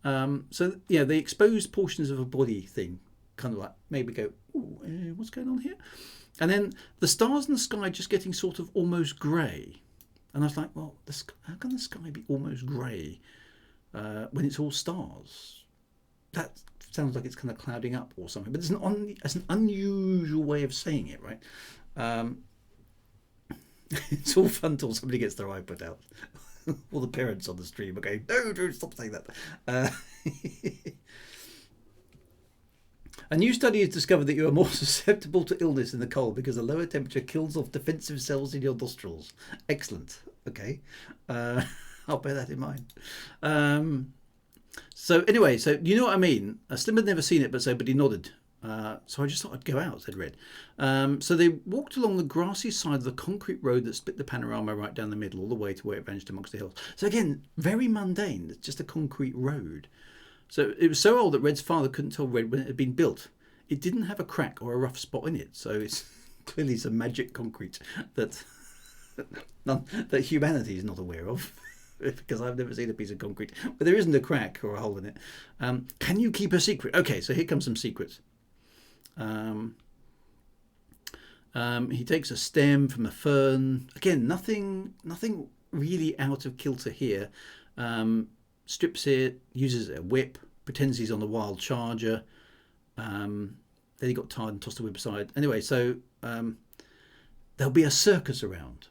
So, yeah, the exposed portions of a body thing kind of like maybe go, ooh, what's going on here? And then the stars in the sky just getting sort of almost grey. And I was like, well, how can the sky be almost grey when it's all stars? That sounds like it's kind of clouding up or something. But it's an unusual way of saying it, right? It's all fun till somebody gets their eye put out. All the parents on the stream are going, no, don't stop saying that. A new study has discovered that you are more susceptible to illness in the cold because the lower temperature kills off defensive cells in your nostrils. Excellent. Okay. I'll bear that in mind. So anyway, so you know what I mean? Slim had never seen it, but he nodded. So I just thought I'd go out, said Red. So they walked along the grassy side of the concrete road that split the panorama right down the middle, all the way to where it vanished amongst the hills. So again, very mundane. It's just a concrete road. So it was so old that Red's father couldn't tell Red when it had been built. It didn't have a crack or a rough spot in it. So it's clearly some magic concrete that humanity is not aware of. Because I've never seen a piece of concrete where there isn't a crack or a hole in it. Can you keep a secret? Okay, so here comes some secrets. He takes a stem from a fern. Again, nothing really out of kilter here. Strips it, uses a whip, pretends he's on the wild charger. Then he got tired and tossed the whip aside. Anyway, so there'll be a circus around.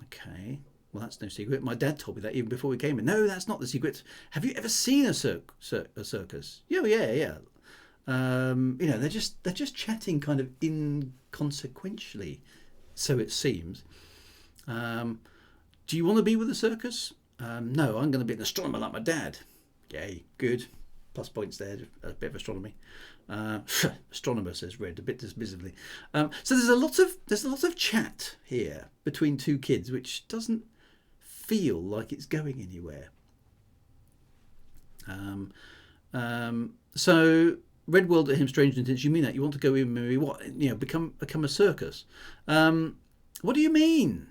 Okay, well, that's no secret. My dad told me that even before we came in. No, that's not the secret. Have you ever seen a circus? Yeah. You know, they're just chatting kind of inconsequentially, so it seems. Do you want to be with the circus? No, I'm going to be an astronomer like my dad. Yay, good. Plus points there, a bit of astronomy. Astronomer, says Red, a bit dismissively. So there's a lot of chat here between two kids, which doesn't feel like it's going anywhere. So Red whirled at him, strange and intense. You mean that? You want to go in, maybe what? You know, become a circus? What do you mean?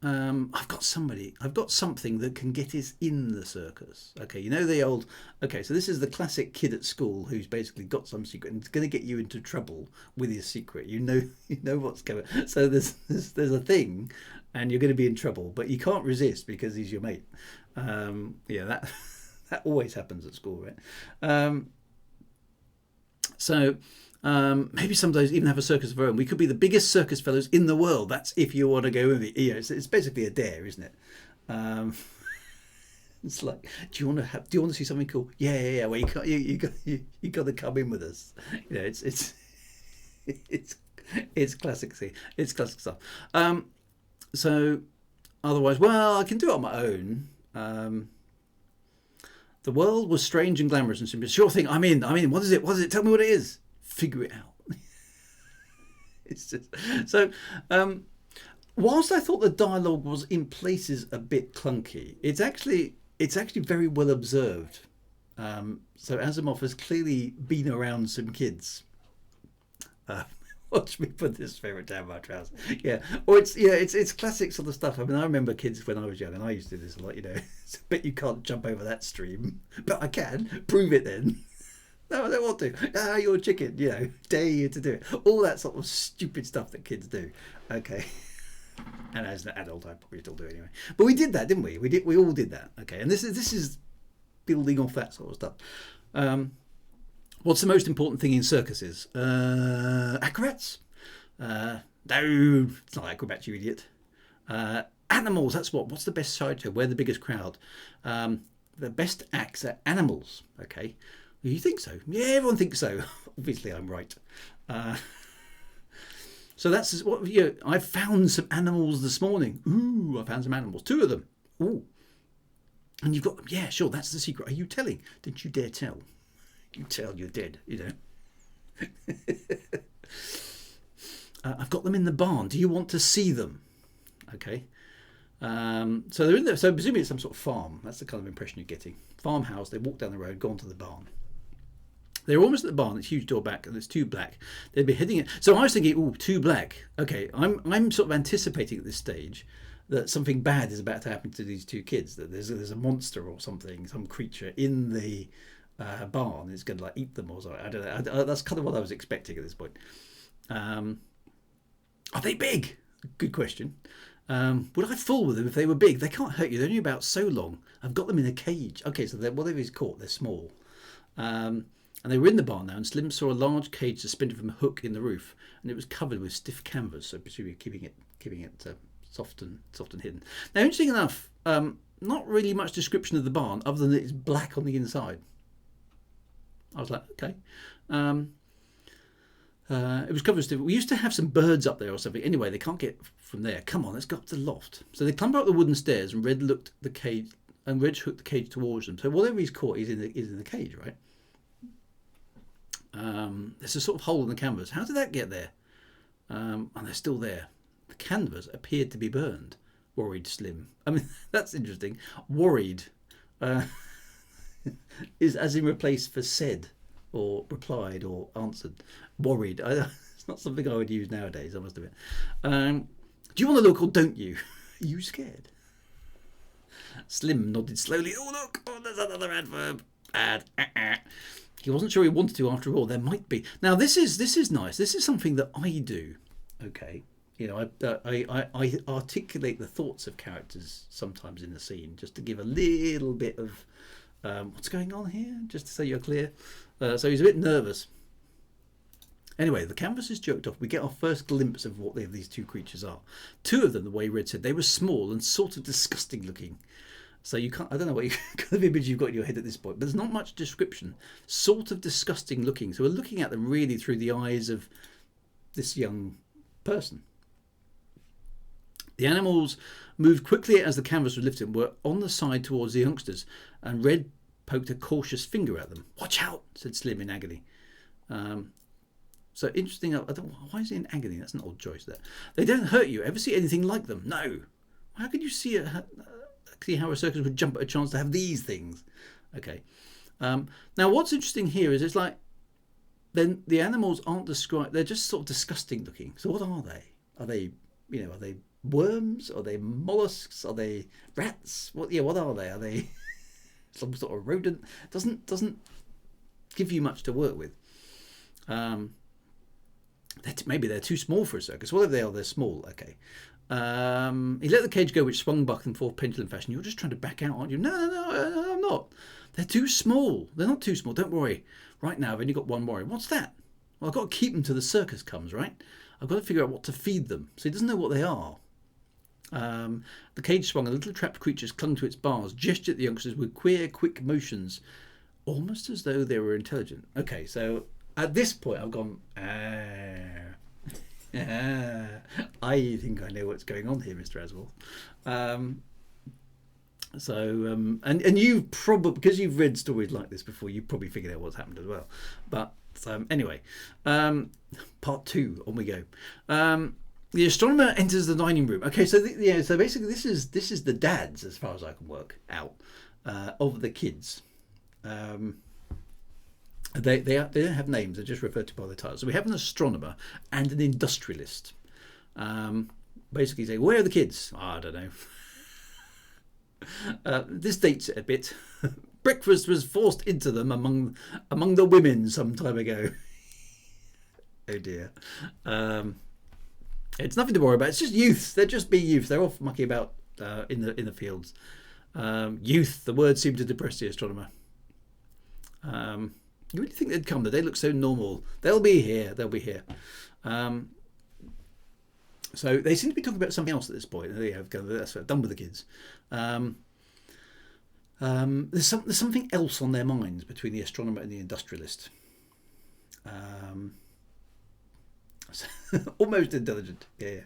I've got something that can get us in the circus. Okay, you know the old. Okay, so this is the classic kid at school who's basically got some secret and it's going to get you into trouble with his secret. You know what's going. So there's a thing, and you're going to be in trouble, but you can't resist because he's your mate. Yeah, that always happens at school, right? So maybe some days even have a circus of our own. We could be the biggest circus fellows in the world. That's if you want to go with it. You know, it's basically a dare, isn't it? It's like, do you want to see something cool? Yeah. Well, you got to come in with us. You know, it's classic. It's classic stuff. So otherwise, well, I can do it on my own. The world was strange and glamorous and simple. Sure thing. I'm in. What is it? Tell me what it is. Figure it out. It's just so. Whilst I thought the dialogue was in places a bit clunky, it's actually very well observed. So Asimov has clearly been around some kids. Watch me put this fairy down my trousers. Yeah, or it's classic sort of stuff. I mean, I remember kids when I was young, and I used to do this a lot. You know, but you can't jump over that stream. But I can. Prove it then. No, I don't want to. You're a chicken. You know, dare you to do it. All that sort of stupid stuff that kids do. Okay. And as an adult, I probably still do anyway. But we did that, didn't we? We all did that. Okay, and this is building off that sort of stuff. What's the most important thing in circuses? Acrobats? No, it's not acrobats, you idiot. Animals. That's what's the best sideshow? Where the biggest crowd? The best acts are animals. Okay, you think so? Yeah, everyone thinks so. Obviously, I'm right. So that's what I found some animals this morning. Ooh, I found some animals. 2 of them. Ooh, and you've got sure. That's the secret. Are you telling? Didn't you dare tell? You tell, you're dead. I've got them in the barn. Do you want to see them? Okay. So they're in there. So presumably it's some sort of farm. That's the kind of impression you're getting. Farmhouse. They walk down the road, go on to the barn. They're almost at the barn. It's huge door back, and it's 2 black. They'd be heading it. So I was thinking, 2 black. Okay, I'm sort of anticipating at this stage that something bad is about to happen to these 2 kids. That there's a monster or something, some creature in the barn is going to eat them or something. I don't know. That's kind of what I was expecting at this point. Are they big? Good question. Would I fool with them if they were big? They can't hurt you. They're only about so long. I've got them in a cage. Okay, so whatever he's caught, they're small. And they were in the barn now, and Slim saw a large cage suspended from a hook in the roof, and it was covered with stiff canvas, so presumably keeping it soft and hidden. Now, interesting enough, not really much description of the barn other than that it's black on the inside. I was like, okay. It was covered with stiff. We used to have some birds up there or something. Anyway, they can't get from there. Come on, let's go up to the loft. So they clamber up the wooden stairs, and Red looked the cage, and Red hooked the cage towards them. So whatever he's caught, he's in the cage, right? There's a sort of hole in the canvas. How did that get there? And they're still there. The canvas appeared to be burned. Worried Slim. I mean, that's interesting. Worried is as in replaced for said, or replied, or answered. Worried. It's not something I would use nowadays, I must admit. Do you want to look or don't you? Are you scared? Slim nodded slowly. Oh, look. Oh, there's another adverb. He wasn't sure he wanted to after all. There might be. Now, this is nice. This is something that I do. Okay. I articulate the thoughts of characters sometimes in the scene just to give a little bit of what's going on here, just so you're clear. So he's a bit nervous. Anyway, the canvas is jerked off. We get our first glimpse of what these 2 creatures are. 2 of them, the way Red said, they were small and sort of disgusting looking. So you can't. I don't know what kind of image you've got in your head at this point, but there's not much description. Sort of disgusting looking. So we're looking at them really through the eyes of this young person. The animals moved quickly as the canvas was lifted and were on the side towards the youngsters, and Red poked a cautious finger at them. "Watch out," said Slim in agony. So interesting. I don't. Why is he in agony? That's an odd choice there. They don't hurt you. Ever see anything like them? No. How could you see how a circus would jump at a chance to have these things? Okay. Now, what's interesting here is it's like then the animals aren't described. They're just sort of disgusting looking. So what are they? Are they worms? Are they mollusks? Are they rats? What are they? Are they some sort of rodent? Doesn't give you much to work with. Maybe they're too small for a circus. Whatever they are, they're small. Okay. He let the cage go, which swung back and forth pendulum fashion. You're just trying to back out, aren't you? No, I'm not. They're too small. They're not too small. Don't worry. Right now, I've only got one worry. What's that? Well, I've got to keep them till the circus comes, right? I've got to figure out what to feed them. So he doesn't know what they are. The cage swung, and the little trapped creatures clung to its bars, gestured at the youngsters with queer, quick motions, almost as though they were intelligent. Okay, so at this point, I've gone, I think I know what's going on here, Mr. Asimov. And you've probably, because you've read stories like this before, you've probably figured out what's happened as well. But anyway, part 2, on we go. The astronomer enters the dining room. Okay, so so basically this is the dads, as far as I can work out, of the kids. They don't have names; they're just referred to by the title. So we have an astronomer and an industrialist. Basically, say, where are the kids? I don't know. This dates it a bit. Breakfast was forced into them among the women some time ago. Oh dear. It's nothing to worry about. It's just youth. They're just being youth. They're off mucking about in the fields. Youth. The word seemed to depress the astronomer. You really think they'd come? That they look so normal. They'll be here. They'll be here. So they seem to be talking about something else at this point. They have that's done with the kids. There's something else on their minds between the astronomer and the industrialist. Almost intelligent. Yeah.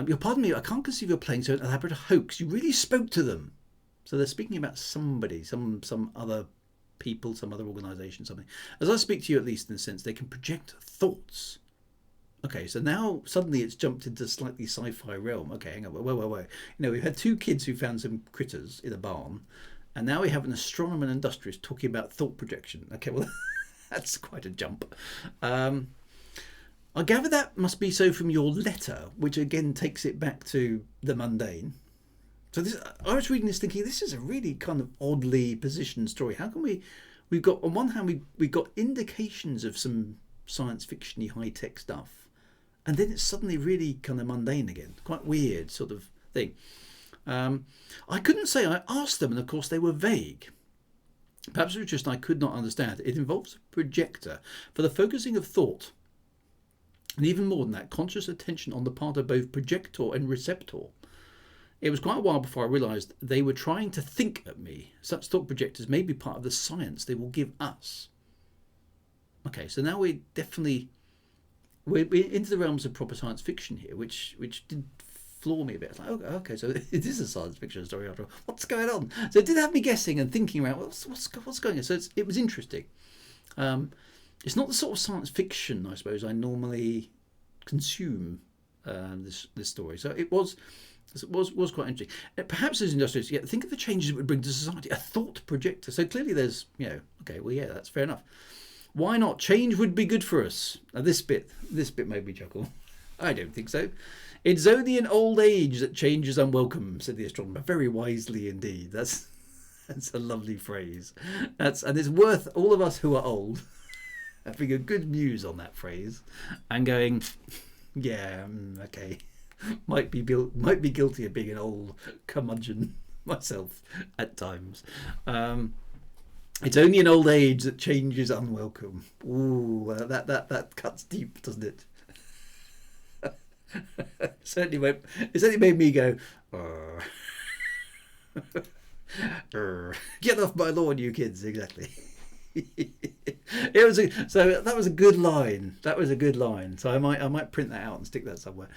You'll pardon me, I can't conceive you're playing so elaborate a hoax. You really spoke to them. So they're speaking about somebody, some other people, some other organisation, something. As I speak to you, at least in a sense, they can project thoughts. Okay, so now suddenly it's jumped into slightly sci-fi realm. Okay, hang on, wait. We've had two kids who found some critters in a barn, and now we have an astronomer and industrialist talking about thought projection. Okay, well, that's quite a jump. I gather that must be so from your letter, which again takes it back to the mundane. So I was reading this thinking, this is a really kind of oddly positioned story. How can we've got, on one hand, we've got indications of some science fiction-y high-tech stuff, and then it's suddenly really kind of mundane again. Quite weird sort of thing. I couldn't say. I asked them, and of course they were vague. Perhaps it was just I could not understand. It involves a projector for the focusing of thought. And even more than that, conscious attention on the part of both projector and receptor. It was quite a while before I realised they were trying to think at me. Such thought projectors may be part of the science they will give us. Okay, so now we're into the realms of proper science fiction here, which did floor me a bit. It's like, okay, so it is a science fiction story after all. What's going on? So it did have me guessing and thinking around what's going on. So it was interesting. It's not the sort of science fiction, I suppose, I normally consume this story. So it was quite interesting. Perhaps as industrialists, think of the changes it would bring to society. A thought projector. So clearly there's, okay, well, yeah, that's fair enough. Why not? Change would be good for us. Now this bit made me chuckle. I don't think so. It's only in old age that change is unwelcome, said the astronomer, very wisely indeed. That's a lovely phrase. And it's worth all of us who are old having a good muse on that phrase and going, yeah, okay, might be guilty of being an old curmudgeon myself at times. It's only in old age that change is unwelcome. Ooh, that cuts deep, doesn't it? It certainly made me go, get off my lawn, you kids. Exactly. So that was a good line. So I might print that out and stick that somewhere,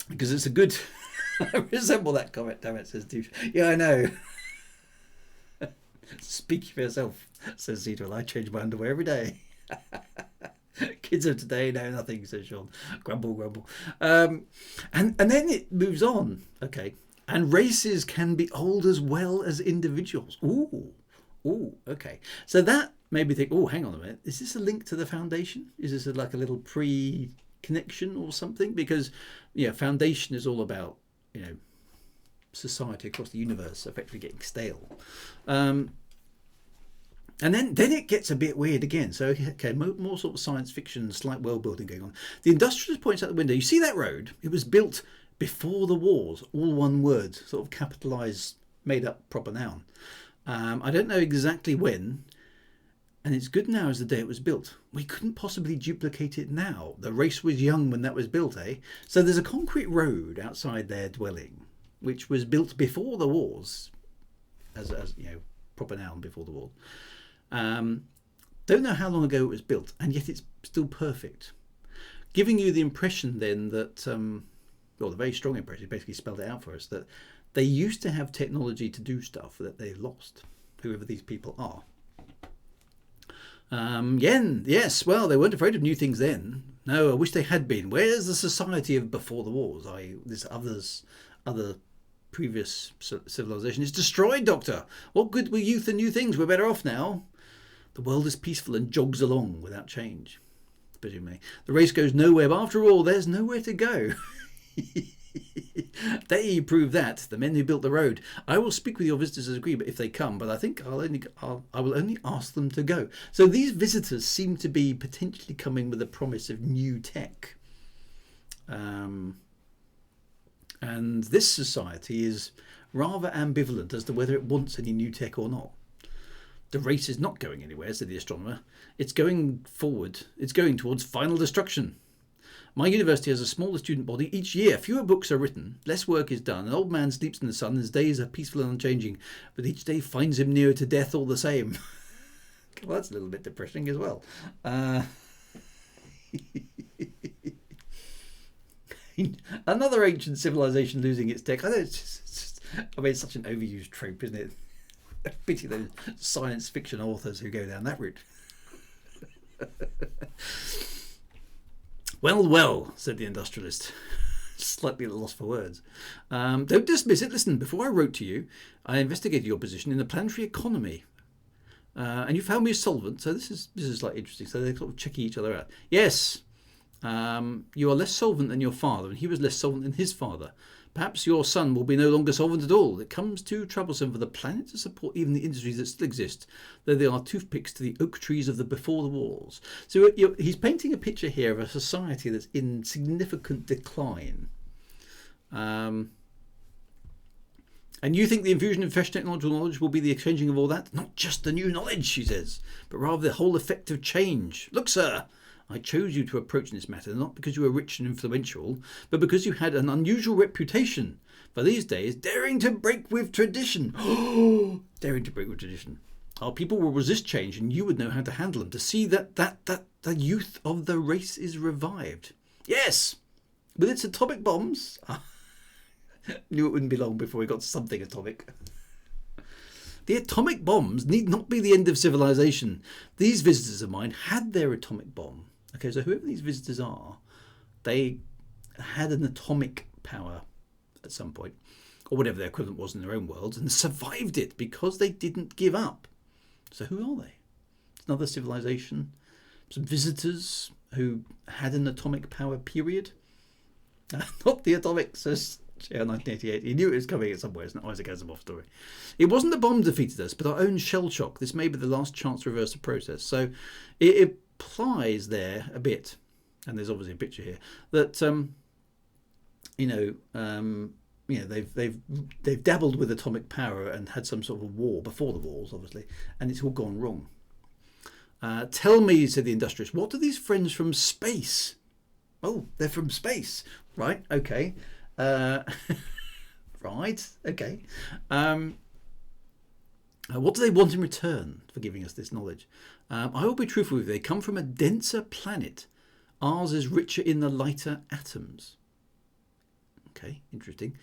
because it's a good. I resemble that comment. Damn it, says Steve. Yeah, I know. Speak for yourself, says Cedral. I change my underwear every day. Kids of today know nothing, says Sean. Grumble. And then it moves on. Okay. And races can be old as well as individuals. Ooh, okay. So that made me think, hang on a minute. Is this a link to the Foundation? Is this like a little pre-connection or something? Because, Foundation is all about, society across the universe effectively getting stale. And then it gets a bit weird again. So, okay, more sort of science fiction, slight world building going on. The industrialist points out the window. You see that road? It was built before the wars. All one word, sort of capitalised, made up proper noun. I don't know exactly when. And it's good now as the day it was built. We couldn't possibly duplicate it now. The race was young when that was built, eh? So there's a concrete road outside their dwelling, which was built before the wars, as proper noun before the war. Don't know how long ago it was built, and yet it's still perfect, giving you the impression then that, the very strong impression, basically spelled it out for us, that they used to have technology to do stuff that they lost, whoever these people are. Yes, well, they weren't afraid of new things then. No, I wish they had been. Where's the society of before the wars? Other previous civilization is destroyed, Doctor. What good were youth and new things? We're better off now. The world is peaceful and jogs along without change, presumably. The race goes nowhere, but after all, there's nowhere to go. They prove that, the men who built the road. I will speak with your visitors as agreed if they come, but I think I will only ask them to go. So these visitors seem to be potentially coming with a promise of new tech. And this society is rather ambivalent as to whether it wants any new tech or not. The race is not going anywhere, said the astronomer. It's going forward. It's going towards final destruction. My university has a smaller student body each year. Fewer books are written, less work is done. An old man sleeps in the sun, his days are peaceful and unchanging, but each day finds him nearer to death all the same. Well, that's a little bit depressing as well. Another ancient civilization losing its tech. I know it's such an overused trope, isn't it? Pity those science fiction authors who go down that route. Well, said the industrialist, slightly at a loss for words. Don't dismiss it. Listen, before I wrote to you, I investigated your position in the planetary economy. And you found me a solvent. So this is like interesting. So they're sort of checking each other out. Yes, you are less solvent than your father, and he was less solvent than his father. Perhaps your son will be no longer solvent at all. It comes too troublesome for the planet to support even the industries that still exist, though they are toothpicks to the oak trees of the before the wars. So he's painting a picture here of a society that's in significant decline. And you think the infusion of fresh technological knowledge will be the exchanging of all that? Not just the new knowledge, she says, but rather the whole effect of change. Look, sir, I chose you to approach this matter not because you were rich and influential, but because you had an unusual reputation for these days, daring to break with tradition. Daring to break with tradition. Our people will resist change, and you would know how to handle them, to see that the youth of the race is revived. Yes, with its atomic bombs. Knew it wouldn't be long before we got something atomic. The atomic bombs need not be the end of civilization. These visitors of mine had their atomic bomb. Okay, so whoever these visitors are, they had an atomic power at some point, or whatever their equivalent was in their own worlds, and survived it because they didn't give up. So who are they? It's another civilization. Some visitors who had an atomic power period. Not the atomics. Yeah, 1988. He knew it was coming at somewhere. It's an Isaac Asimov story. It wasn't the bomb defeated us, but our own shell shock. This may be the last chance to reverse the process. So it implies there a bit, and there's obviously a picture here, that they've dabbled with atomic power and had some sort of a war before the wars, obviously, and it's all gone wrong. Tell me, said the industrialist, what are these friends from space? Oh, they're from space, right? Okay. Right, okay. What do they want in return for giving us this knowledge? I will be truthful with you. They come from a denser planet. Ours is richer in the lighter atoms. Okay, interesting.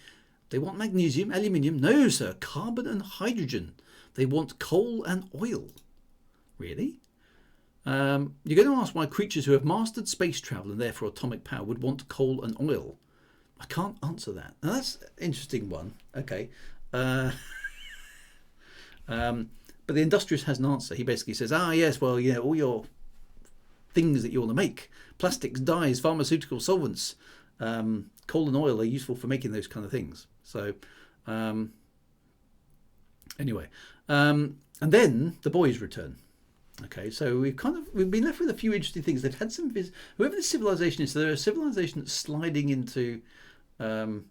They want magnesium, aluminium. No, sir, carbon and hydrogen. They want coal and oil. Really? You're going to ask why creatures who have mastered space travel and therefore atomic power would want coal and oil. I can't answer that. Now, that's an interesting one. Okay. But the industrialist has an answer. He basically says, yes, well, all your things that you want to make, plastics, dyes, pharmaceutical solvents, coal and oil are useful for making those kind of things. So, anyway, and then the boys return. Okay, so we've been left with a few interesting things. They've had some whoever this civilization is. So they're a civilization that's sliding into, sliding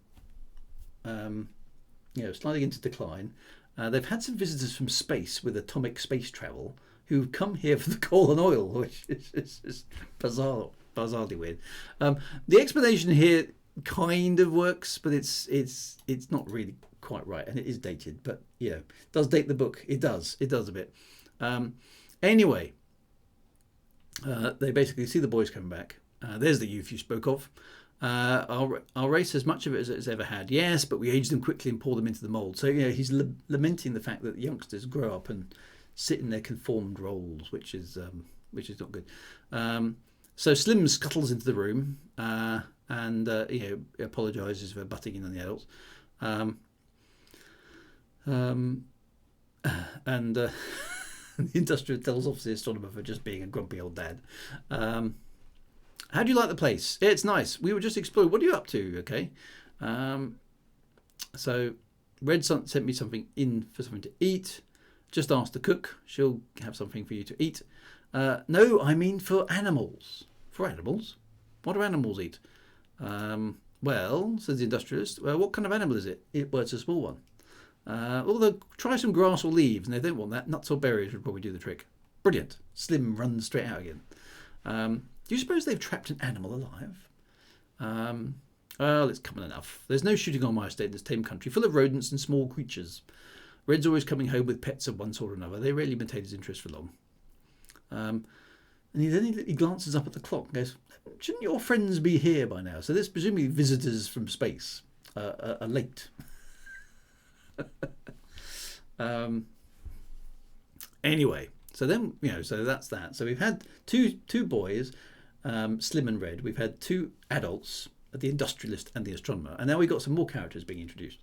into decline. They've had some visitors from space with atomic space travel who've come here for the coal and oil, which is bizarrely weird. The explanation here kind of works, but it's not really quite right, and it is dated. But does date the book. It does a bit. Anyway, they basically see the boys coming back. There's the youth you spoke of. Our race has much of it as it's ever had. Yes, but we age them quickly and pour them into the mould. So he's lamenting the fact that the youngsters grow up and sit in their conformed roles, which is not good. So Slim scuttles into the room and apologises for butting in on the adults. The industrial tells off the astronomer for just being a grumpy old dad. How do you like the place? Yeah, it's nice. We were just exploring. What are you up to? Okay. So Red sent me something in for something to eat. Just ask the cook. She'll have something for you to eat. No, I mean for animals. For animals? What do animals eat? Well, says the industrialist, well, what kind of animal is it? Well, it's a small one. Although, try some grass or leaves, and they don't want that. Nuts or berries would probably do the trick. Brilliant. Slim runs straight out again. Do you suppose they've trapped an animal alive? Well, it's common enough. There's no shooting on my estate in this tame country, full of rodents and small creatures. Red's always coming home with pets of one sort or another. They rarely maintain his interest for long. And he glances up at the clock and goes, shouldn't your friends be here by now? So there's presumably visitors from space are late. Anyway, so then, so that's that. So we've had two boys, Slim and Red. We've had two adults, the industrialist and the astronomer. And now we've got some more characters being introduced.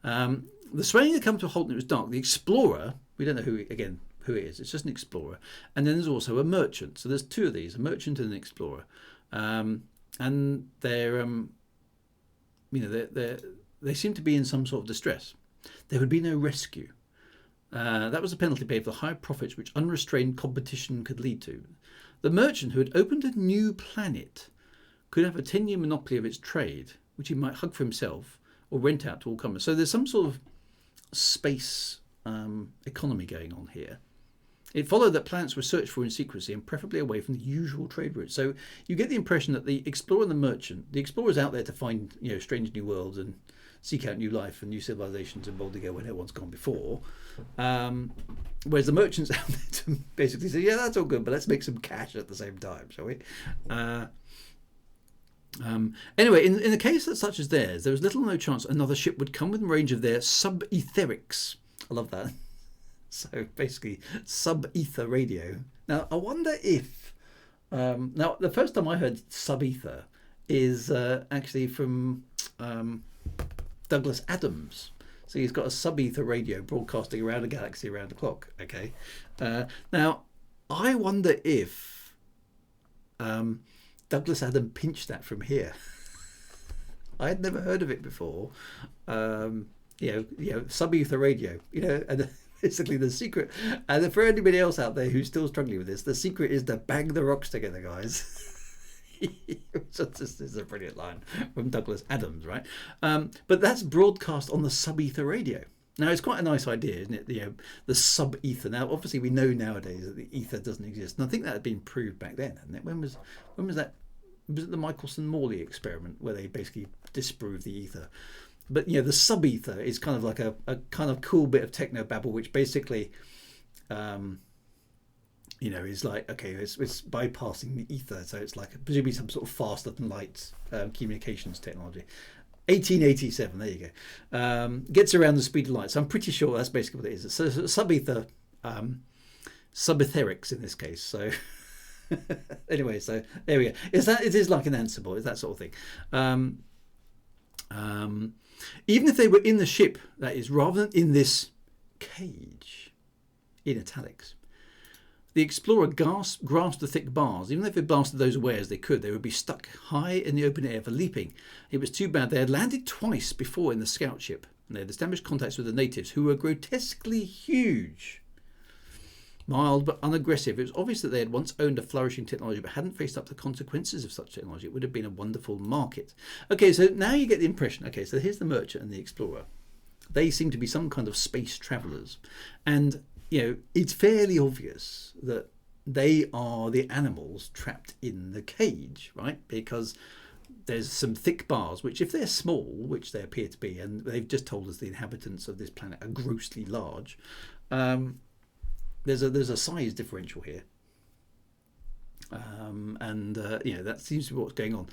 The swaying had come to a halt and it was dark. The explorer, we don't know who it is. It's just an explorer. And then there's also a merchant. So there's two of these, a merchant and an explorer. And they're, they seem to be in some sort of distress. There would be no rescue. That was the penalty paid for the high profits which unrestrained competition could lead to. The merchant who had opened a new planet could have a 10-year monopoly of its trade, which he might hug for himself or rent out to all comers. So there's some sort of space economy going on here. It followed that planets were searched for in secrecy and preferably away from the usual trade routes. So you get the impression that the explorer and the merchant, the explorer's out there to find strange new worlds and seek out new life and new civilizations and boldly go where no one's gone before. Whereas the merchant's out there to basically say, yeah, that's all good, but let's make some cash at the same time, shall we? Anyway, in the case that such as theirs, there was little or no chance another ship would come within range of their sub-etherics. I love that. So basically, sub-ether radio. Now, I wonder if... now, the first time I heard sub-ether is actually from Douglas Adams. So he's got a sub-ether radio broadcasting around a galaxy around the clock. Okay. Now, I wonder if Douglas Adams pinched that from here. I had never heard of it before. Sub-ether radio. And basically the secret, and for anybody else out there who's still struggling with this, the secret is to bang the rocks together, guys. So this is a brilliant line from Douglas Adams, right? But that's broadcast on the sub-ether radio. Now, it's quite a nice idea, isn't it? The sub-ether. Now, obviously, we know nowadays that the ether doesn't exist. And I think that had been proved back then, hadn't it? When was that? Was it the Michelson-Morley experiment where they basically disproved the ether? But, the sub-ether is kind of like a kind of cool bit of techno-babble, which basically, is like, okay, it's bypassing the ether. So it's like presumably some sort of faster than light communications technology. 1887, there you go. Gets around the speed of light. So I'm pretty sure that's basically what it is. So sub-ether, sub-etherics in this case. So anyway, so there we go. It is like an Ansible, it's that sort of thing. Even if they were in the ship, that is, rather than in this cage, in italics, the explorer grasped the thick bars. Even if they blasted those away as they could, they would be stuck high in the open air for leaping. It was too bad. They had landed twice before in the scout ship, and they had established contacts with the natives, who were grotesquely huge. Mild but unaggressive, it was obvious that they had once owned a flourishing technology but hadn't faced up to the consequences of such technology. It would have been a wonderful market. Okay, so now you get the impression. Okay, so here's the merchant and the explorer. They seem to be some kind of space travellers. And, it's fairly obvious that they are the animals trapped in the cage, right? Because there's some thick bars, which if they're small, which they appear to be, and they've just told us the inhabitants of this planet are grossly large, there's a size differential here, that seems to be what's going on.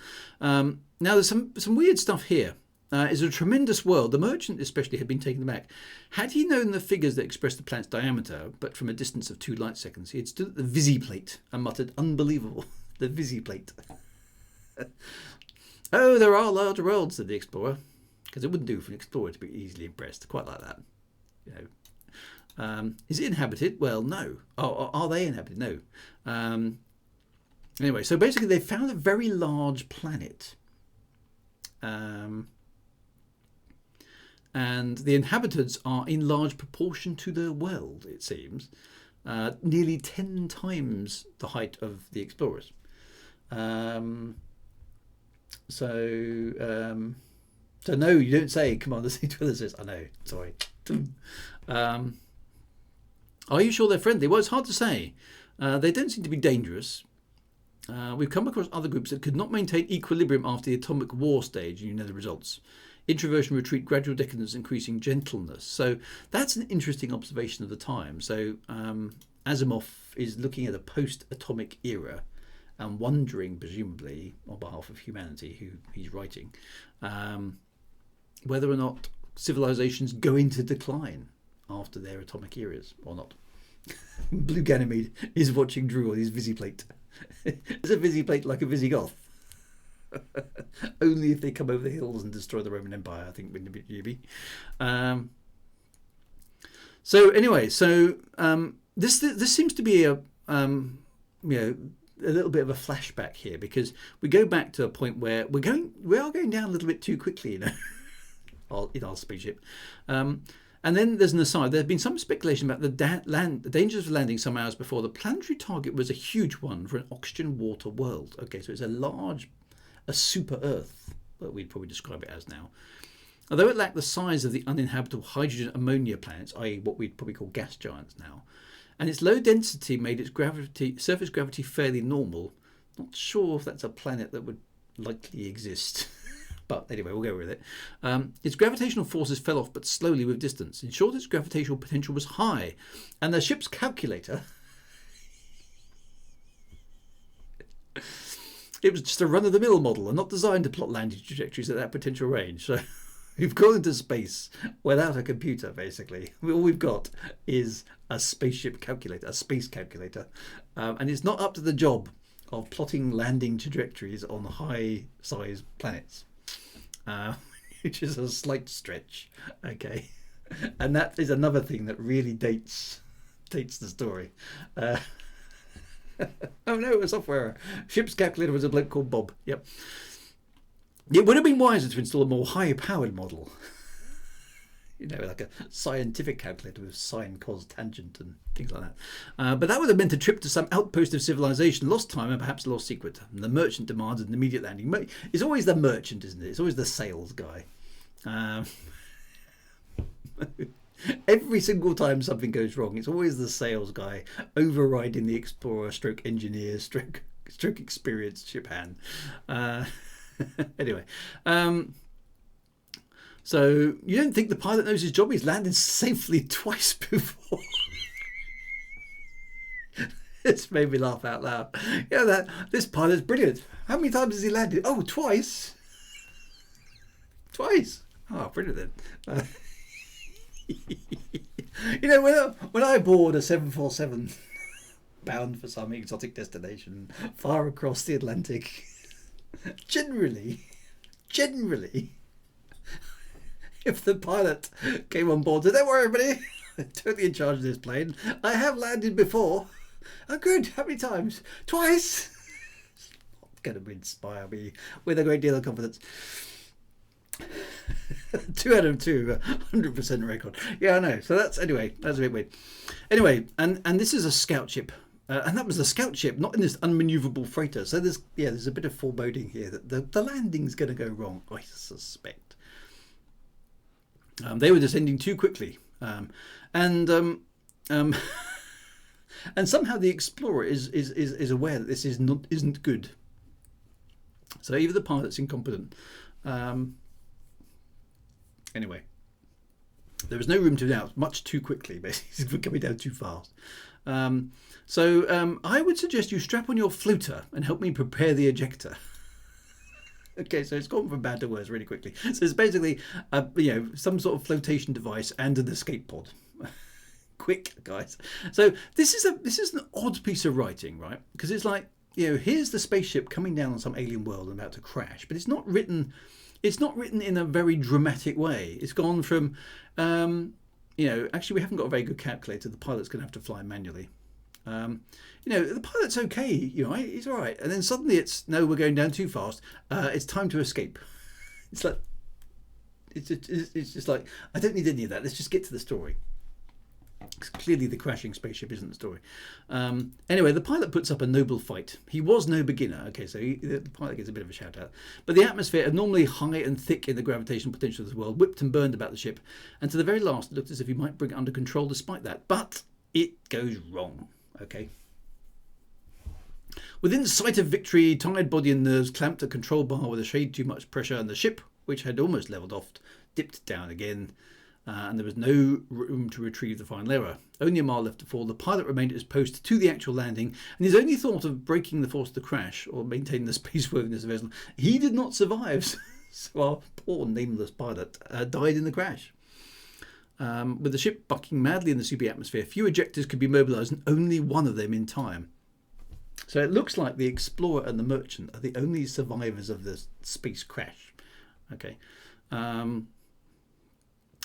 Now there's some weird stuff here. It's a tremendous world. The merchant especially had been taken aback. Had he known the figures that expressed the planet's diameter, but from a distance of 2 light seconds, he had stood at the visiplate and muttered, "Unbelievable, the visiplate." "Oh, there are larger worlds," said the explorer, because it wouldn't do for an explorer to be easily impressed. Quite like that, Is it inhabited? Well, no. Are they inhabited? No. Anyway, so basically they found a very large planet. and the inhabitants are in large proportion to their world, it seems, nearly 10 times the height of the explorers. So no, you don't say Commander C. Twiller says, I know, sorry. Are you sure they're friendly? Well, it's hard to say. They don't seem to be dangerous. We've come across other groups that could not maintain equilibrium after the atomic war stage, and you know the results. Introversion, retreat, gradual decadence, increasing gentleness. So that's an interesting observation of the time. So Asimov is looking at a post-atomic era and wondering, presumably, on behalf of humanity, who he's writing, whether or not civilizations go into decline after their atomic eras or not. Blue Ganymede is watching Drew on his Visiplate. It's a Visiplate like a Visigoth. Only if they come over the hills and destroy the Roman Empire, I think, wouldn't it be? So anyway, this seems to be a little bit of a flashback here, because we go back to a point where we are going down a little bit too quickly, in our spaceship. And then there's an aside. There have been some speculation about the dangers of landing some hours before. The planetary target was a huge one for an oxygen water world. Okay, so it's a super Earth, that we'd probably describe it as now. Although it lacked the size of the uninhabitable hydrogen ammonia planets, i.e. what we'd probably call gas giants now, and its low density made its surface gravity fairly normal. Not sure if that's a planet that would likely exist. But anyway, we'll go with it. Its gravitational forces fell off, but slowly with distance. In short, its gravitational potential was high. And the ship's calculator... it was just a run-of-the-mill model and not designed to plot landing trajectories at that potential range. So we've gone into space without a computer, basically. All we've got is a spaceship calculator, a space calculator. And it's not up to the job of plotting landing trajectories on high-size planets. Which is a slight stretch, okay, and that is another thing that really dates the story. Oh no, a software error. Ship's calculator was a bloke called Bob. Yep. It would have been wiser to install a more high-powered model. Like a scientific calculator with sine, cos, tangent and things like that. But that would have meant a trip to some outpost of civilization, lost time and perhaps a lost secret. And the merchant demanded an immediate landing. It's always the merchant, isn't it? It's always the sales guy. Every single time something goes wrong, it's always the sales guy overriding the explorer, stroke engineer, stroke experienced ship hand. Anyway. So you don't think the pilot knows his job? He's landed safely twice before. It's made me laugh out loud. This pilot's brilliant. How many times has he landed? Oh, twice. Twice. Oh, brilliant then. When I board a 747 bound for some exotic destination far across the Atlantic, generally, if the pilot came on board and said, don't worry, everybody, I'm totally in charge of this plane. I have landed before. Oh, good. How many times? Twice. It's not going to inspire me with a great deal of confidence. 2 out of 2, 100% record. Yeah, I know. So that's a bit weird. Anyway, and this is a scout ship. And that was the scout ship, not in this unmaneuverable freighter. So there's a bit of foreboding here that the landing's going to go wrong, I suspect. They were descending too quickly, and somehow the explorer is aware that this isn't good. So even the pilot's incompetent. Anyway, there was no room to doubt. Much too quickly, basically, we're coming down too fast. So I would suggest you strap on your floater and help me prepare the ejector. Okay, so it's gone from bad to worse really quickly. So it's basically, some sort of flotation device and an escape pod. Quick, guys. So this is an odd piece of writing, right? Because it's like, here's the spaceship coming down on some alien world and about to crash, but it's not written in a very dramatic way. It's gone from, actually we haven't got a very good calculator. The pilot's going to have to fly manually. The pilot's okay, he's all right. And then suddenly we're going down too fast. It's time to escape. It's like, it's just like, I don't need any of that. Let's just get to the story. Clearly the crashing spaceship isn't the story. Anyway, the pilot puts up a noble fight. He was no beginner. Okay, so the pilot gets a bit of a shout out. But the atmosphere, abnormally high and thick in the gravitational potential of the world, whipped and burned about the ship, and to the very last it looked as if he might bring it under control despite that. But it goes wrong. Okay. Within sight of victory, tired body and nerves clamped a control bar with a shade too much pressure, and the ship, which had almost levelled off, dipped down again. And there was no room to retrieve the final error. Only a mile left to fall. The pilot remained at his post to the actual landing, and his only thought of breaking the force of the crash or maintaining the spaceworthiness of the vessel. He did not survive, so our poor nameless pilot died in the crash. With the ship bucking madly in the soupy atmosphere, few ejectors could be mobilised, and only one of them in time. So it looks like the Explorer and the Merchant are the only survivors of the space crash. Okay.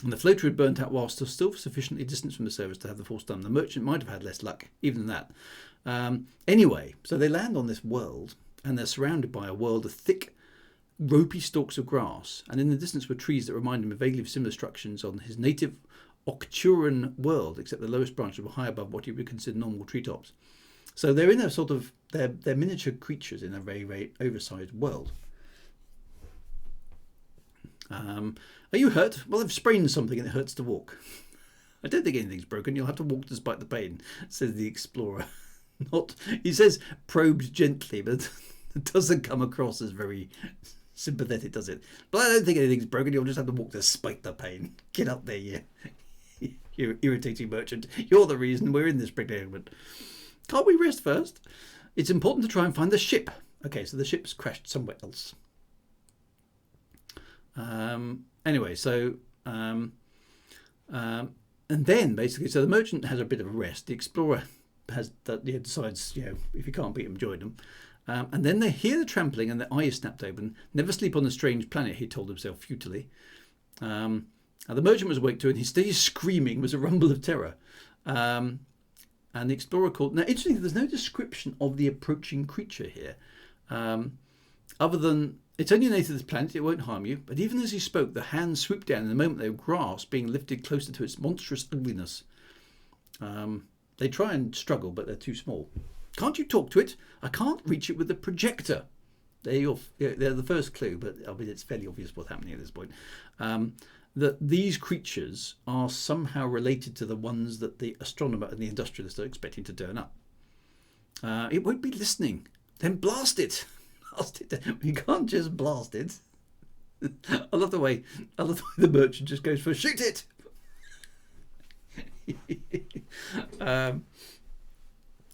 And the floater had burnt out while still sufficiently distant from the surface to have the force done. The Merchant might have had less luck, even than that. Anyway, so they land on this world, and they're surrounded by a world of thick, ropey stalks of grass, and in the distance were trees that remind him vaguely of similar structures on his native Octuran world, except the lowest branches were high above what you would consider normal treetops. So they're in a sort of, they're miniature creatures in a very, very oversized world. Are you hurt? Well, I've sprained something and it hurts to walk. I don't think anything's broken. You'll have to walk despite the pain, says the Explorer. He says probed gently, but it doesn't come across as very sympathetic, does it? But I don't think anything's broken. You'll just have to walk despite the pain. Get up there, you irritating merchant. You're the reason we're in this predicament. Can't we rest first? It's important to try and find the ship. Okay, so the ship's crashed somewhere else. Anyway, so and then basically, so the Merchant has a bit of a rest. The Explorer has that decides, if you can't beat them, join them. And then they hear the trampling and their eyes snapped open. Never sleep on a strange planet, he told himself futilely. The Merchant was awake too, and his steady screaming was a rumble of terror. And the Explorer called. Now, interestingly, there's no description of the approaching creature here, other than it's only a native of this planet, it won't harm you. But even as he spoke, the hands swooped down in the moment they were grasped, being lifted closer to its monstrous ugliness. They try and struggle, but they're too small. Can't you talk to it? I can't reach it with the projector. They're the first clue, but I mean, it's fairly obvious what's happening at this point. That these creatures are somehow related to the ones that the astronomer and the industrialist are expecting to turn up. It won't be listening. Then blast it. Blast it. You can't just blast it. I love the way the Merchant just goes for shoot it.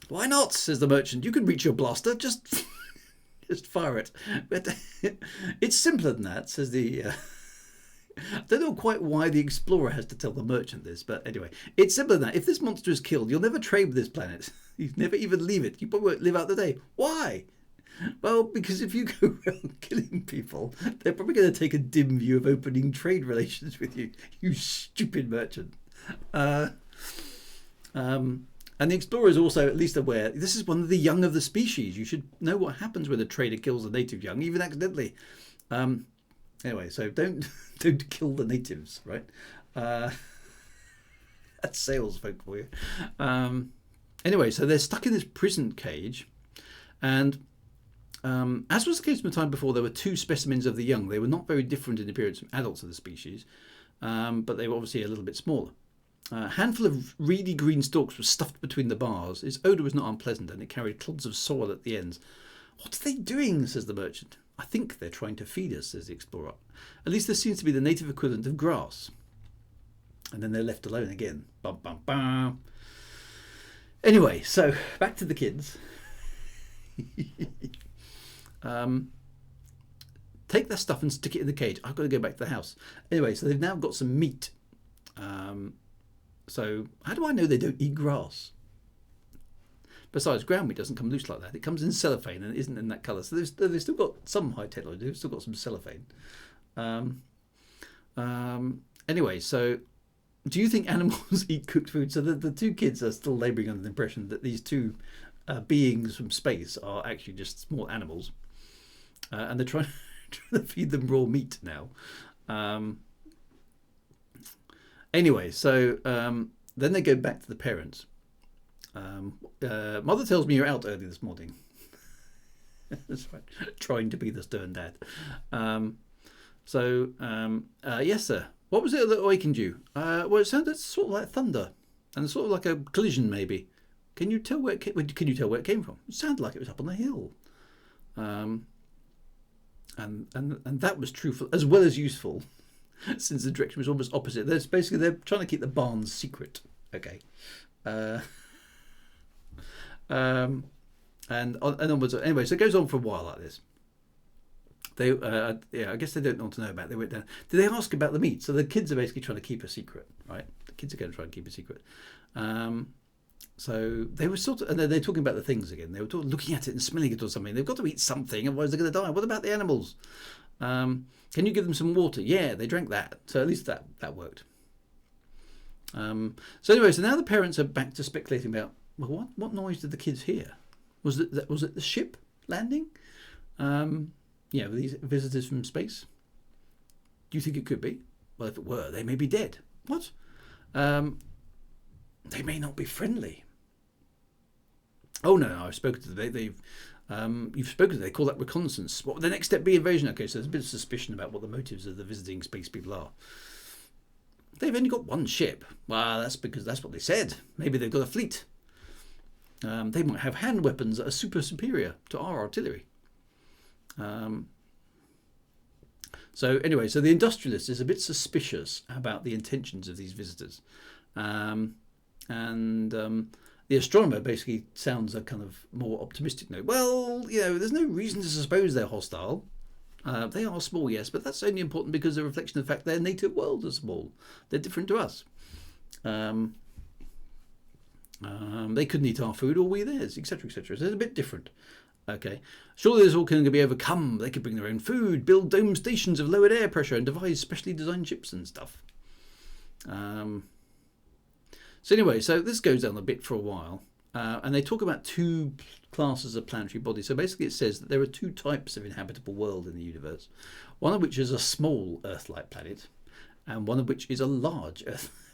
Why not? Says the Merchant. You can reach your blaster. Just fire it. But it's simpler than that, says the. I don't know quite why the Explorer has to tell the Merchant this, but anyway, it's simpler than that. If this monster is killed, you'll never trade with this planet. You'd never even leave it. You probably won't live out the day. Why? Well, because if you go around killing people, they're probably going to take a dim view of opening trade relations with you, you stupid Merchant. And the Explorer is also at least aware this is one of the young of the species. You should know what happens when a trader kills a native young, even accidentally. Anyway, so don't kill the natives, right? That's sales folk for you. Anyway, so they're stuck in this prison cage, and as was the case from the time before, there were two specimens of the young. They were not very different in appearance from adults of the species, but they were obviously a little bit smaller. A handful of reedy green stalks were stuffed between the bars. Its odour was not unpleasant, and it carried clods of soil at the ends. What are they doing? Says the Merchant. I think they're trying to feed us, says the Explorer. At least this seems to be the native equivalent of grass. And then they're left alone again. Bum, bum, bum. Anyway, so back to the kids. Take that stuff and stick it in the cage. I've got to go back to the house. Anyway, so they've now got some meat. So how do I know they don't eat grass? Besides, ground meat doesn't come loose like that. It comes in cellophane and it isn't in that colour. So they've still got some high technology. They've still got some cellophane. Anyway, so do you think animals eat cooked food? So the two kids are still labouring under the impression that these two beings from space are actually just small animals. And they're trying to feed them raw meat now. Anyway, so then they go back to the parents. Mother tells me you're out early this morning. That's right. Trying to be the stern dad. Yes, sir. What was it that awakened you? Well, it sounded sort of like thunder, and sort of like a collision, maybe. Can you tell where it came from? It sounded like it was up on the hill. And that was truthful as well as useful, since the direction was almost opposite. They're trying to keep the barns secret. Okay. And onwards. Anyway, so it goes on for a while like this. They, I guess they don't want to know about it. They went down. Did they ask about the meat? So the kids are basically trying to keep a secret, right? The kids are going to try and keep a secret. So they were and they're talking about the things again. They were looking at it and smelling it or something. They've got to eat something, otherwise they're going to die. What about the animals? Can you give them some water? Yeah, they drank that. So at least that worked. So now the parents are back to speculating about, well, what noise did the kids hear? Was it the ship landing? These visitors from space. Do you think it could be? Well, if it were, they may be dead. What? They may not be friendly. Oh no, I've spoken to them. You've spoken to them. They call that reconnaissance. What would the next step be? Invasion. Okay, so there's a bit of suspicion about what the motives of the visiting space people are. They've only got one ship. Well, that's because that's what they said. Maybe they've got a fleet. They might have hand weapons that are superior to our artillery. So the industrialist is a bit suspicious about the intentions of these visitors. The astronomer basically sounds a kind of more optimistic note. Well, there's no reason to suppose they're hostile. They are small, yes, but that's only important because they're a reflection of the fact their native world is small. They're different to us. They couldn't eat our food or we theirs, etc., etc. So it's a bit different. Okay. Surely this all can be overcome. They could bring their own food, build dome stations of lowered air pressure, and devise specially designed ships and stuff. So this goes on a bit for a while. And they talk about two classes of planetary bodies. So basically it says that there are two types of inhabitable world in the universe. One of which is a small Earth-like planet, and one of which is a large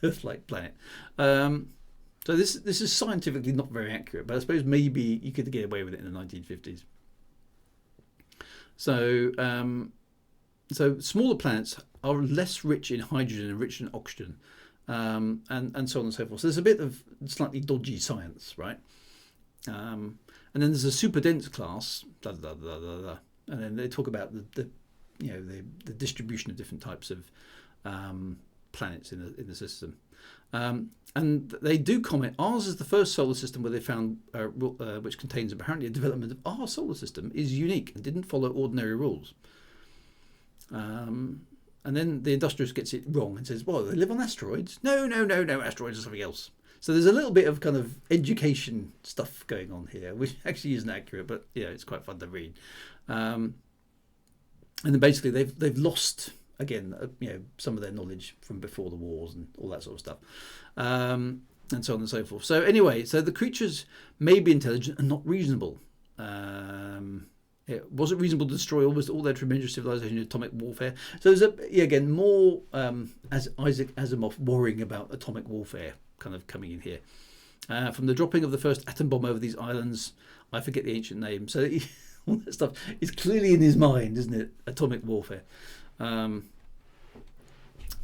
Earth-like planet. So this is scientifically not very accurate, but I suppose maybe you could get away with it in the 1950s. So smaller planets are less rich in hydrogen and rich in oxygen, and so on and so forth. So there's a bit of slightly dodgy science, right? And then there's a super dense class, and then they talk about the distribution of different types of planets in the system. And they do comment, ours is the first solar system where they found, which contains apparently a development of our solar system, is unique and didn't follow ordinary rules. And then the industrialist gets it wrong and says, well, they live on asteroids. No, asteroids are something else. So there's a little bit of kind of education stuff going on here, which actually isn't accurate, but it's quite fun to read. And then basically they've lost, again, some of their knowledge from before the wars and all that sort of stuff, and so on and so forth. So the creatures may be intelligent and not reasonable. It wasn't reasonable to destroy almost all their tremendous civilization in atomic warfare. So there's more as Isaac Asimov worrying about atomic warfare kind of coming in here. From the dropping of the first atom bomb over these islands, I forget the ancient name. So all that stuff is clearly in his mind, isn't it? Atomic warfare.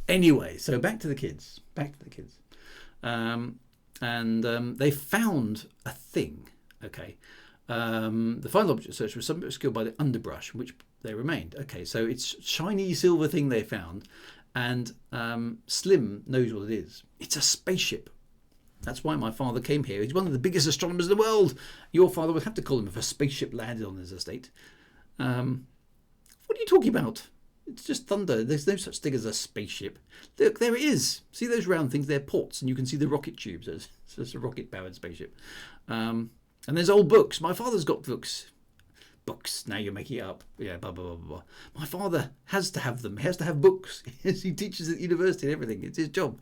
Anyway, so back to the kids. They found a thing. Okay. The final object search was something obscured by the underbrush, in which they remained. Okay, so it's shiny silver thing they found, and Slim knows what it is. It's a spaceship. That's why my father came here. He's one of the biggest astronomers in the world. Your father would have to call him if a spaceship landed on his estate. What are you talking about? It's just thunder. There's no such thing as a spaceship. Look, there it is. See those round things? They're ports, and you can see the rocket tubes. So it's a rocket-powered spaceship. And there's old books. My father's got books. Books. Now you're making it up. Yeah, blah, blah, blah, blah. My father has to have them. He has to have books. He teaches at university and everything. It's his job.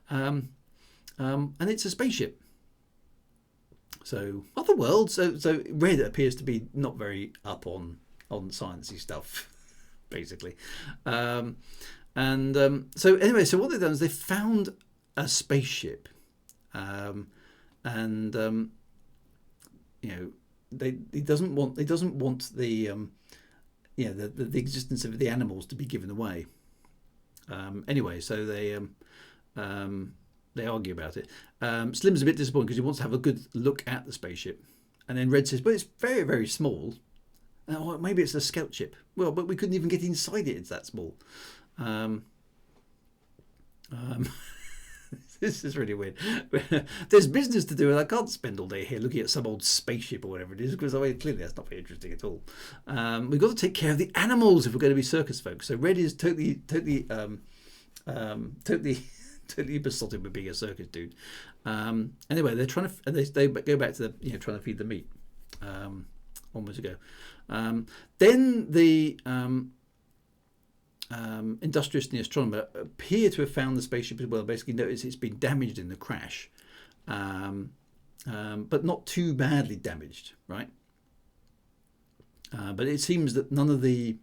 And it's a spaceship. So, other worlds. So Red appears to be not very up on sciencey stuff, basically. So anyway, so what they've done is they found a spaceship, and you know, he doesn't want the the existence of the animals to be given away. Anyway, so they argue about it. Slim's a bit disappointed because he wants to have a good look at the spaceship, and then Red says, "But it's very, very small. Well, maybe it's a scout ship." Well, but we couldn't even get inside it. It's that small. This is really weird. There's business to do, and I can't spend all day here looking at some old spaceship or whatever it is, because clearly that's not very interesting at all. We've got to take care of the animals if we're going to be circus folks. So Red is totally besotted with being a circus dude. Anyway, they're trying to they go back to the trying to feed the meat. Almost ago. Then the industrialist and the astronomer appear to have found the spaceship as well. Basically, notice it's been damaged in the crash, but not too badly damaged, right? But it seems that none of the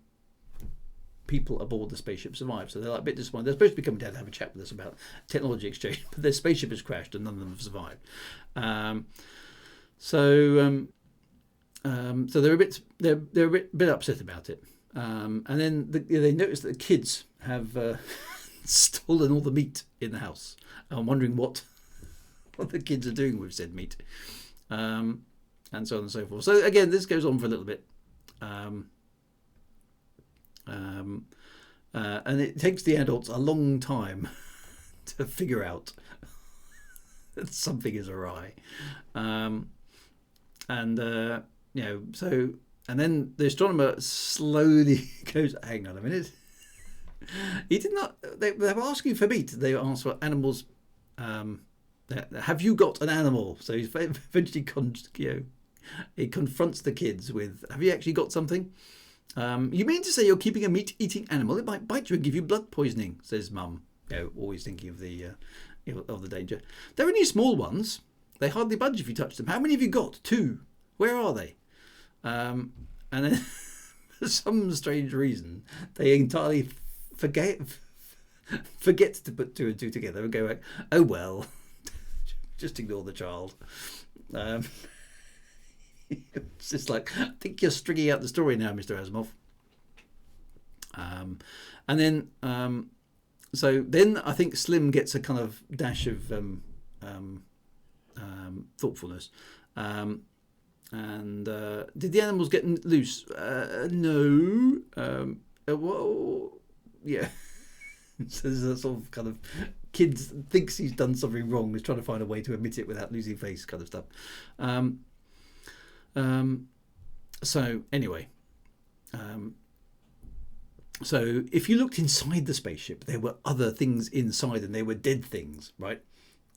people aboard the spaceship survived, so they're like a bit disappointed. They're supposed to be coming down to have a chat with us about technology exchange, but their spaceship has crashed and none of them have survived. So they're a bit upset about it. And then they notice that the kids have stolen all the meat in the house. I'm wondering what the kids are doing with said meat, and so on and so forth. So again, this goes on for a little bit, and it takes the adults a long time to figure out that something is awry, And then the astronomer slowly goes, "Hang on a minute." He did not. They were asking for meat. They asked for animals. Have you got an animal? So he eventually, he confronts the kids with, "Have you actually got something? You mean to say you're keeping a meat-eating animal? It might bite you and give you blood poisoning," says Mum. Always thinking of the danger. "They're only small ones. They hardly budge if you touch them. How many have you got? 2. Where are they?" And then, for some strange reason, they entirely forget to put 2 and 2 together and go like, "Oh well, just ignore the child." It's just like, I think you're stringing out the story now, Mr. Asimov. And then, so then I think Slim gets a kind of dash of thoughtfulness. And did the animals get loose? No. Well, yeah. So there's a sort of kind of kids thinks he's done something wrong. He's trying to find a way to admit it without losing face, kind of stuff. So anyway, so if you looked inside the spaceship, there were other things inside, and they were dead things, right?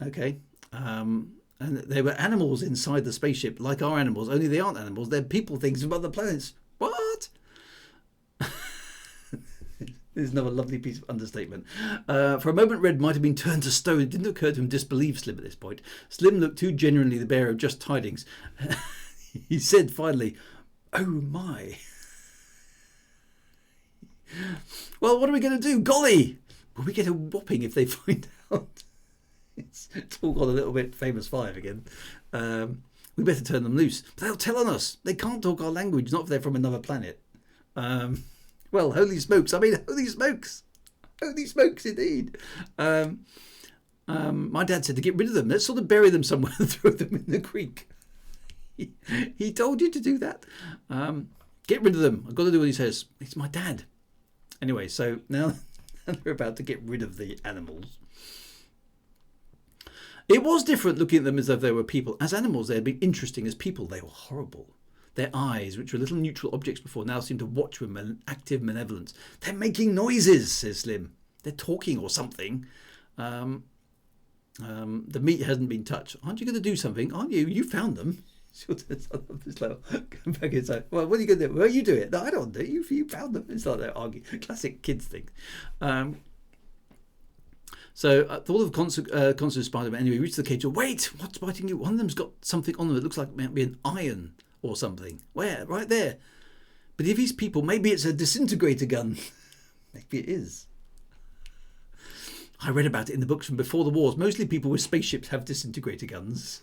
Okay. And there were animals inside the spaceship, like our animals, only they aren't animals. They're people things from other planets. What? This is another lovely piece of understatement. For a moment, Red might have been turned to stone. It didn't occur to him to disbelieve Slim at this point. Slim looked too genuinely the bearer of just tidings. He said finally, "Oh my." "Well, what are we going to do? Golly! Will we get a whopping if they find out?" It's all got a little bit Famous Five again. We better turn them loose. But they'll tell on us. They can't talk our language, not if they're from another planet. Well, holy smokes. I mean, holy smokes. Holy smokes, indeed. My dad said to get rid of them. Let's sort of bury them somewhere and throw them in the creek. He told you to do that. Get rid of them. I've got to do what he says. It's my dad. Anyway, so now they're about to get rid of the animals. It was different looking at them as though they were people. As animals, they had been interesting. As people, they were horrible. Their eyes, which were little neutral objects before, now seemed to watch with active malevolence. "They're making noises," says Slim. "They're talking or something." The meat hasn't been touched. "Aren't you going to do something? Aren't you? You found them." Come back and say, "Well, what are you going to do?" "Well, you do it." "No, I don't do it. You found them." It's like that argue. Classic kids thing. So all of Constance Spider-Man anyway reached the cage. "Wait, what's biting you?" "One of them's got something on them. It looks like it might be an iron or something." "Where?" "Right there." "But if he's people, maybe it's a disintegrator gun." "Maybe it is." I read about it in the books from before the wars. Mostly people with spaceships have disintegrator guns.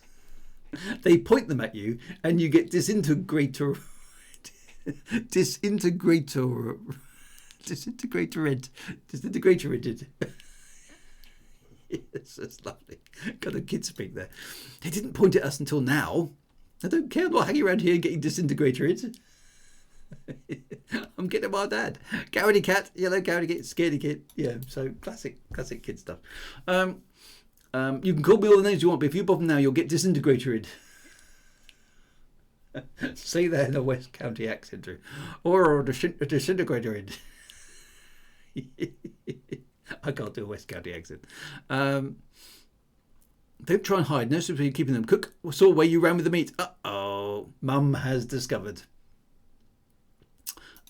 They point them at you and you get disintegrated. Yes, that's lovely. Got a kid speak there. They didn't point at us until now. I don't care. I'm not hanging around here getting disintegrated. I'm getting my dad. Cowardy cat, yellow cowardy cat, scaredy kid. Yeah, so classic kid stuff. You can call me all the names you want, but if you bother now, you'll get disintegrated. Say that in a West County accent, Drew. Or disintegrated. I can't do a West County accent. Don't try and hide. No sense in keeping them. Cook saw where you ran with the meat. Uh-oh. Mum has discovered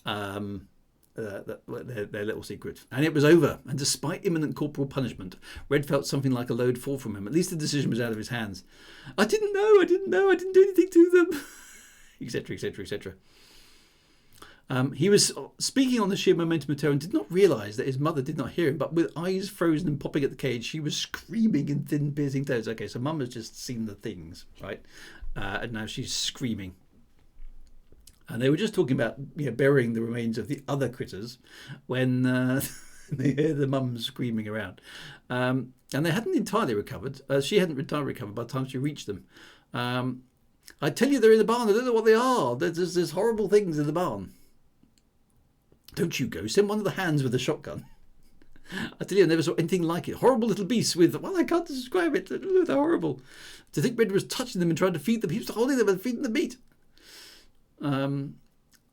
their little secret. And it was over. And despite imminent corporal punishment, Red felt something like a load fall from him. At least the decision was out of his hands. I didn't know. I didn't do anything to them. Etc, etc, etc. He was speaking on the sheer momentum of terror and did not realise that his mother did not hear him, but with eyes frozen and popping at the cage, she was screaming in thin, piercing tones. Okay, so Mum has just seen the things, right? And now she's screaming. And they were just talking about burying the remains of the other critters when they heard the mum screaming around. And they hadn't entirely recovered. She hadn't entirely recovered by the time she reached them. I tell you, they're in the barn. I don't know what they are. There's horrible things in the barn. Don't you go. Send one of the hands with a shotgun. I tell you, I never saw anything like it. Horrible little beasts with, well, I can't describe it. They're horrible. To think Red was touching them and trying to feed them. He was holding them and feeding the meat.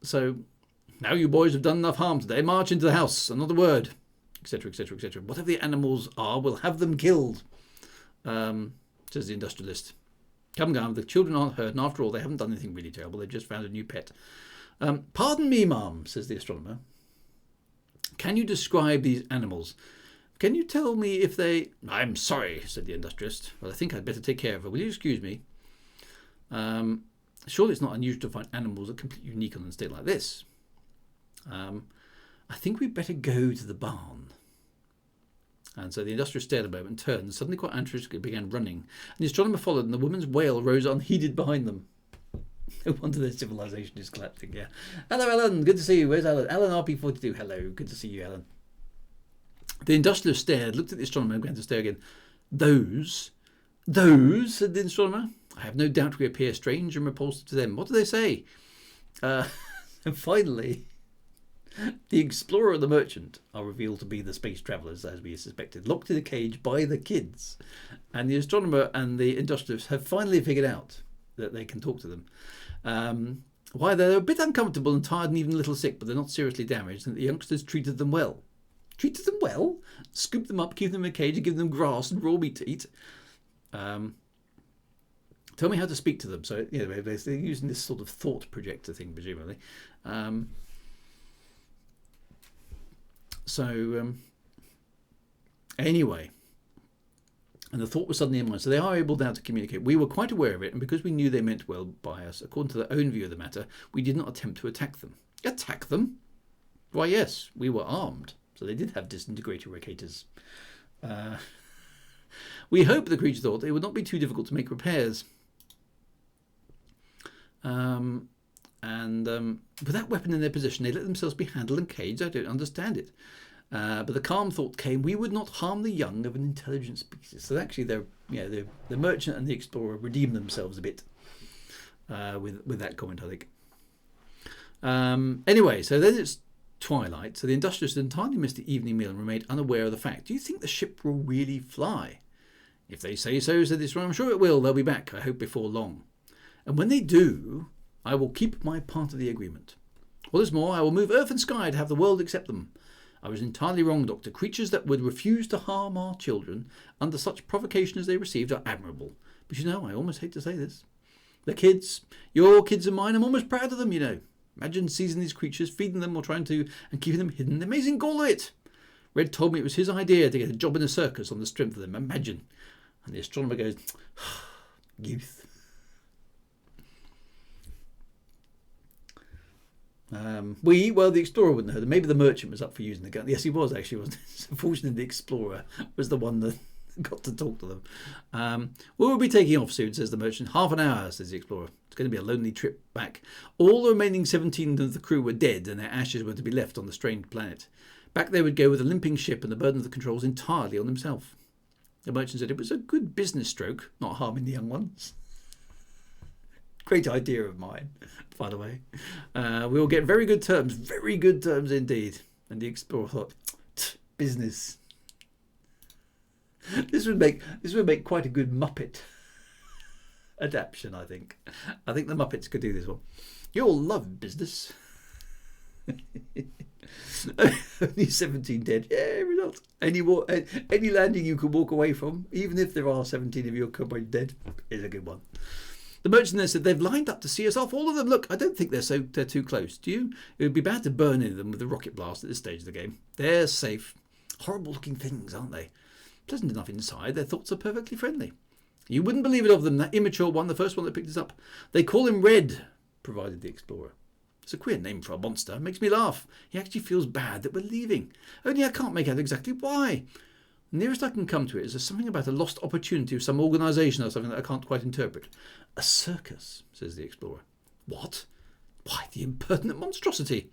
So now you boys have done enough harm today. March into the house. Another word, etc., etc., etc. Whatever the animals are, we'll have them killed, says the industrialist. Come, the children aren't hurt, and after all, they haven't done anything really terrible. They've just found a new pet. Pardon me, ma'am, says the astronomer. Can you describe these animals? Can you tell me if they... I'm sorry, said the industrialist. Well, I think I'd better take care of her. Will you excuse me? Surely it's not unusual to find animals that are completely unique on an estate like this. I think we'd better go to the barn. And so the industrialist stared a moment, turned, and suddenly quite anxiously began running. And the astronomer followed, and the woman's wail rose unheeded behind them. No wonder their civilization is collapsing, yeah. Hello, Alan. Good to see you. Where's Alan? Alan RP42. Hello. Good to see you, Alan. The industrialist stared, looked at the astronomer, and began to stare again. Those, said the astronomer. I have no doubt we appear strange and repulsive to them. What do they say? And finally, the explorer and the merchant are revealed to be the space travellers, as we suspected, locked in a cage by the kids. And the astronomer and the industrialist have finally figured out that they can talk to them. Why, they're a bit uncomfortable and tired and even a little sick, but they're not seriously damaged, and the youngsters treated them well. Treated them well? Scooped them up, keep them in a cage, and give them grass and raw meat to eat. Tell me how to speak to them. So, they're using this sort of thought projector thing, presumably. Anyway, and the thought was suddenly in mind. So they are able now to communicate. We were quite aware of it, and because we knew they meant well by us, according to their own view of the matter, we did not attempt to attack them. Attack them? Why, yes, we were armed. So they did have disintegrators. We hoped, the creature thought, it would not be too difficult to make repairs. With that weapon in their position, they let themselves be handled and caged. I don't understand it. But the calm thought came: we would not harm the young of an intelligent species. So actually, the merchant and the explorer redeemed themselves a bit with that comment, I think. Anyway, so then it's twilight. So the industrialist entirely missed the evening meal and remained unaware of the fact. Do you think the ship will really fly? If they say so, said this one, I'm sure it will. They'll be back, I hope, before long. And when they do, I will keep my part of the agreement. What is more, I will move earth and sky to have the world accept them. I was entirely wrong, Doctor. Creatures that would refuse to harm our children under such provocation as they received are admirable. But I almost hate to say this. The kids, your kids and mine, I'm almost proud of them, Imagine seizing these creatures, feeding them or trying to, and keeping them hidden. The amazing gall of it. Red told me it was his idea to get a job in a circus on the strength of them. Imagine. And the astronomer goes, youth. Well, the explorer wouldn't have heard. Maybe the merchant was up for using the gun. Yes, he was actually, wasn't he? Unfortunately, the explorer was the one that got to talk to them. We'll be taking off soon, says the merchant. Half an hour, says the explorer. It's going to be a lonely trip back. All the remaining 17 of the crew were dead, and their ashes were to be left on the strange planet. Back they would go with a limping ship and the burden of the controls entirely on himself. The merchant said it was a good business stroke, not harming the young ones. Great idea of mine, by the way. We will get very good terms indeed. And the explorer thought, business. This would make quite a good Muppet adaptation, I think. I think the Muppets could do this one. You'll love business. Only 17 dead. Yeah, result. Any landing you can walk away from, even if there are 17 of your company dead, is a good one. The merchant then said, they've lined up to see us off, all of them. Look, I don't think they're too close. Do you? It would be bad to burn into them with a rocket blast at this stage of the game. They're safe. Horrible looking things, aren't they? Pleasant enough inside. Their thoughts are perfectly friendly. You wouldn't believe it of them, that immature one, the first one that picked us up. They call him Red, provided the explorer. It's a queer name for a monster. It makes me laugh. He actually feels bad that we're leaving. Only I can't make out exactly why. The nearest I can come to it is there's something about a lost opportunity of some organisation or something that I can't quite interpret. A circus, says the explorer. What? Why, the impertinent monstrosity.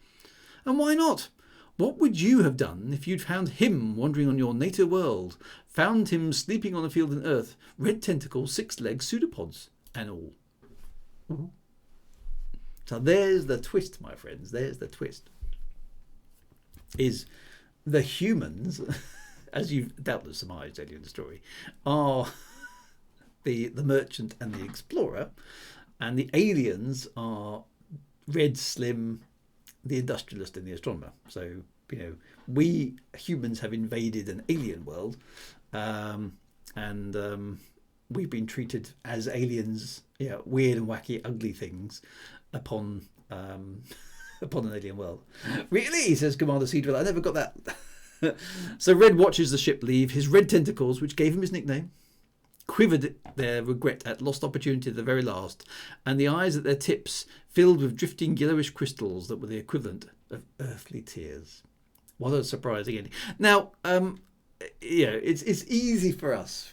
And why not? What would you have done if you'd found him wandering on your native world, found him sleeping on a field in earth, red tentacles, 6 legs, pseudopods, and all? Ooh. So there's the twist, my friends. There's the twist. Is the humans, as you've doubtless surmised earlier in the story, are the merchant and the explorer, and the aliens are Red, Slim, the industrialist, and the astronomer. So, we humans have invaded an alien world, and we've been treated as aliens, weird and wacky, ugly things upon an alien world. Really, says Commander Cedarville. I never got that. So Red watches the ship leave. His red tentacles, which gave him his nickname, quivered their regret at lost opportunity at the very last, and the eyes at their tips filled with drifting yellowish crystals that were the equivalent of earthly tears. What a surprising ending. Now, it's easy for us.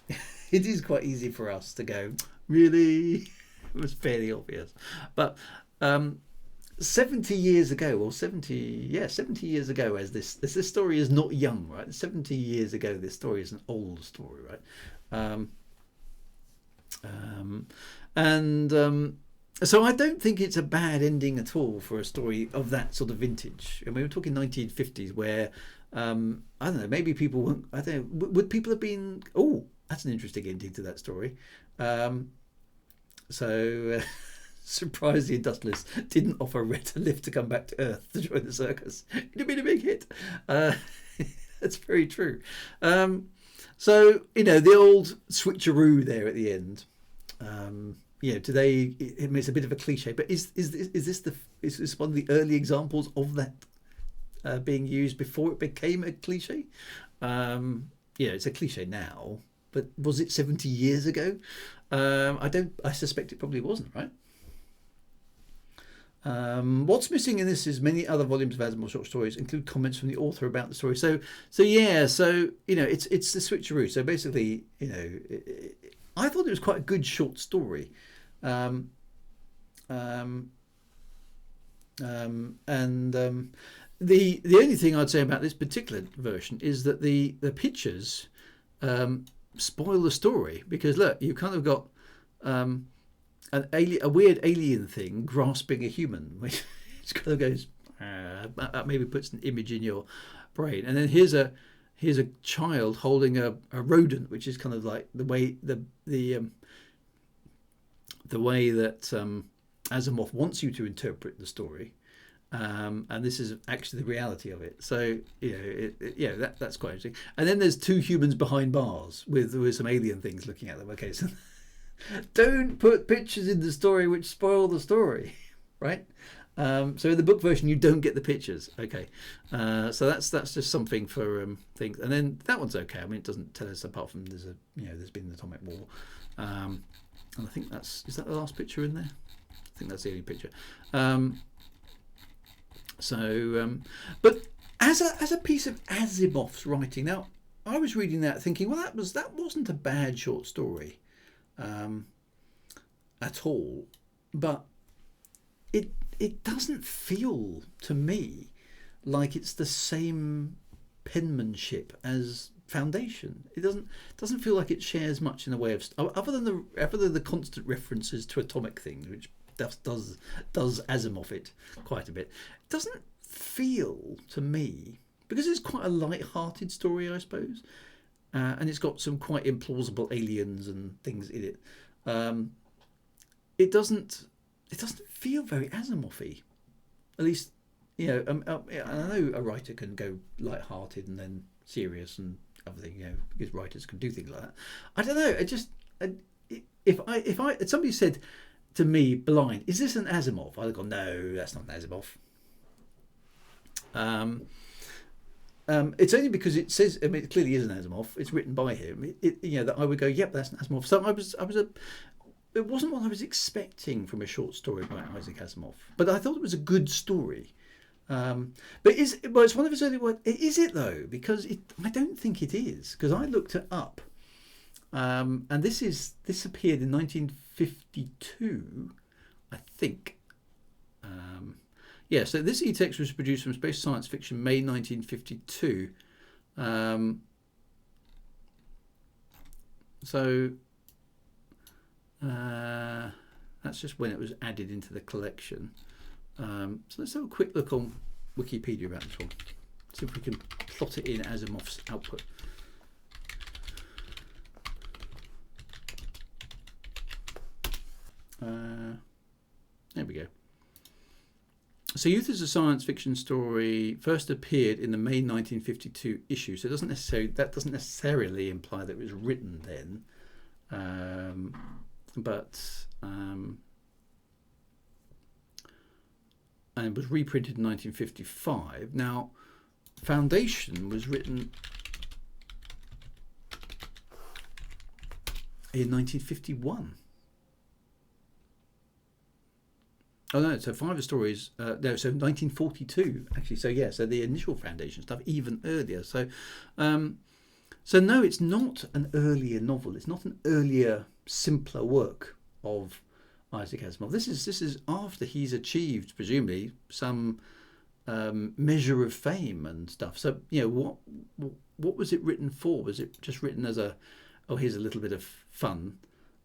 It is quite easy for us to go, really? It was fairly obvious. But 70 years ago, or 70 years ago, as this story is not young, right? 70 years ago, this story is an old story, right? So I don't think it's a bad ending at all for a story of that sort of vintage. I mean, we're talking 1950s, where I don't know, maybe people won't. I don't know. Would people have been? Oh, that's an interesting ending to that story. Surprised the industrialists didn't offer Red a lift to come back to Earth to join the circus. It'd have been a big hit. That's very true. So, the old switcheroo there at the end. Today it's a bit of a cliche, but is this one of the early examples of that being used before it became a cliche? It's a cliche now, but was it 70 years ago? I suspect it probably wasn't, right? What's missing in this is many other volumes of Asimov short stories include comments from the author about the story. So it's the switcheroo. So basically, I thought it was quite a good short story. The only thing I'd say about this particular version is that the pictures spoil the story, because look, you kind of got a weird alien thing grasping a human, which kind of goes, that maybe puts an image in your brain, and then here's a child holding a rodent, which is kind of like the way that Asimov wants you to interpret the story, and this is actually the reality of it. So that's quite interesting. And then there's 2 humans behind bars with some alien things looking at them. Okay, so don't put pictures in the story which spoil the story, right? So in the book version, you don't get the pictures. Okay, so that's just something for things. And then that one's okay. I mean, it doesn't tell us, apart from there's been an atomic war, and I think is that the last picture in there? I think that's the only picture. So, but as a piece of Asimov's writing, now I was reading that thinking, well, that wasn't a bad short story, at all, but it doesn't feel to me like it's the same penmanship as Foundation. It doesn't feel like it shares much in the way of other than the constant references to atomic things, which does Asimov it quite a bit. It doesn't feel to me, because it's quite a light-hearted story, I suppose, and it's got some quite implausible aliens and things in it. It doesn't feel very Asimov-y. At least, I know a writer can go light-hearted and then serious and everything, because writers can do things like that. I don't know. If somebody said to me blind, is this an Asimov? I'd go, no, that's not an Asimov. It's only because it says, it clearly is an Asimov. It's written by him. That I would go, yep, that's an Asimov. So it wasn't what I was expecting from a short story by Isaac Asimov, but I thought it was a good story. But it's one of his early work. Is it though? Because I don't think it is. Because I looked it up, and this appeared in 1952, I think. So this e-text was produced from Space Science Fiction, May 1952. That's just when it was added into the collection. So let's have a quick look on Wikipedia about this one. See if we can plot it in Asimov's output. There we go. So Youth is a Science Fiction Story first appeared in the May 1952 issue. So that doesn't necessarily imply that it was written then. And it was reprinted in 1955. Now, Foundation was written in 1951. Oh no, so 5 of the stories, so 1942 actually. So the initial Foundation stuff even earlier. So no, it's not an earlier novel. It's not an earlier, simpler work of Isaac Asimov. This is after he's achieved, presumably, some measure of fame and stuff. So what was it written for? Was it just written as here's a little bit of fun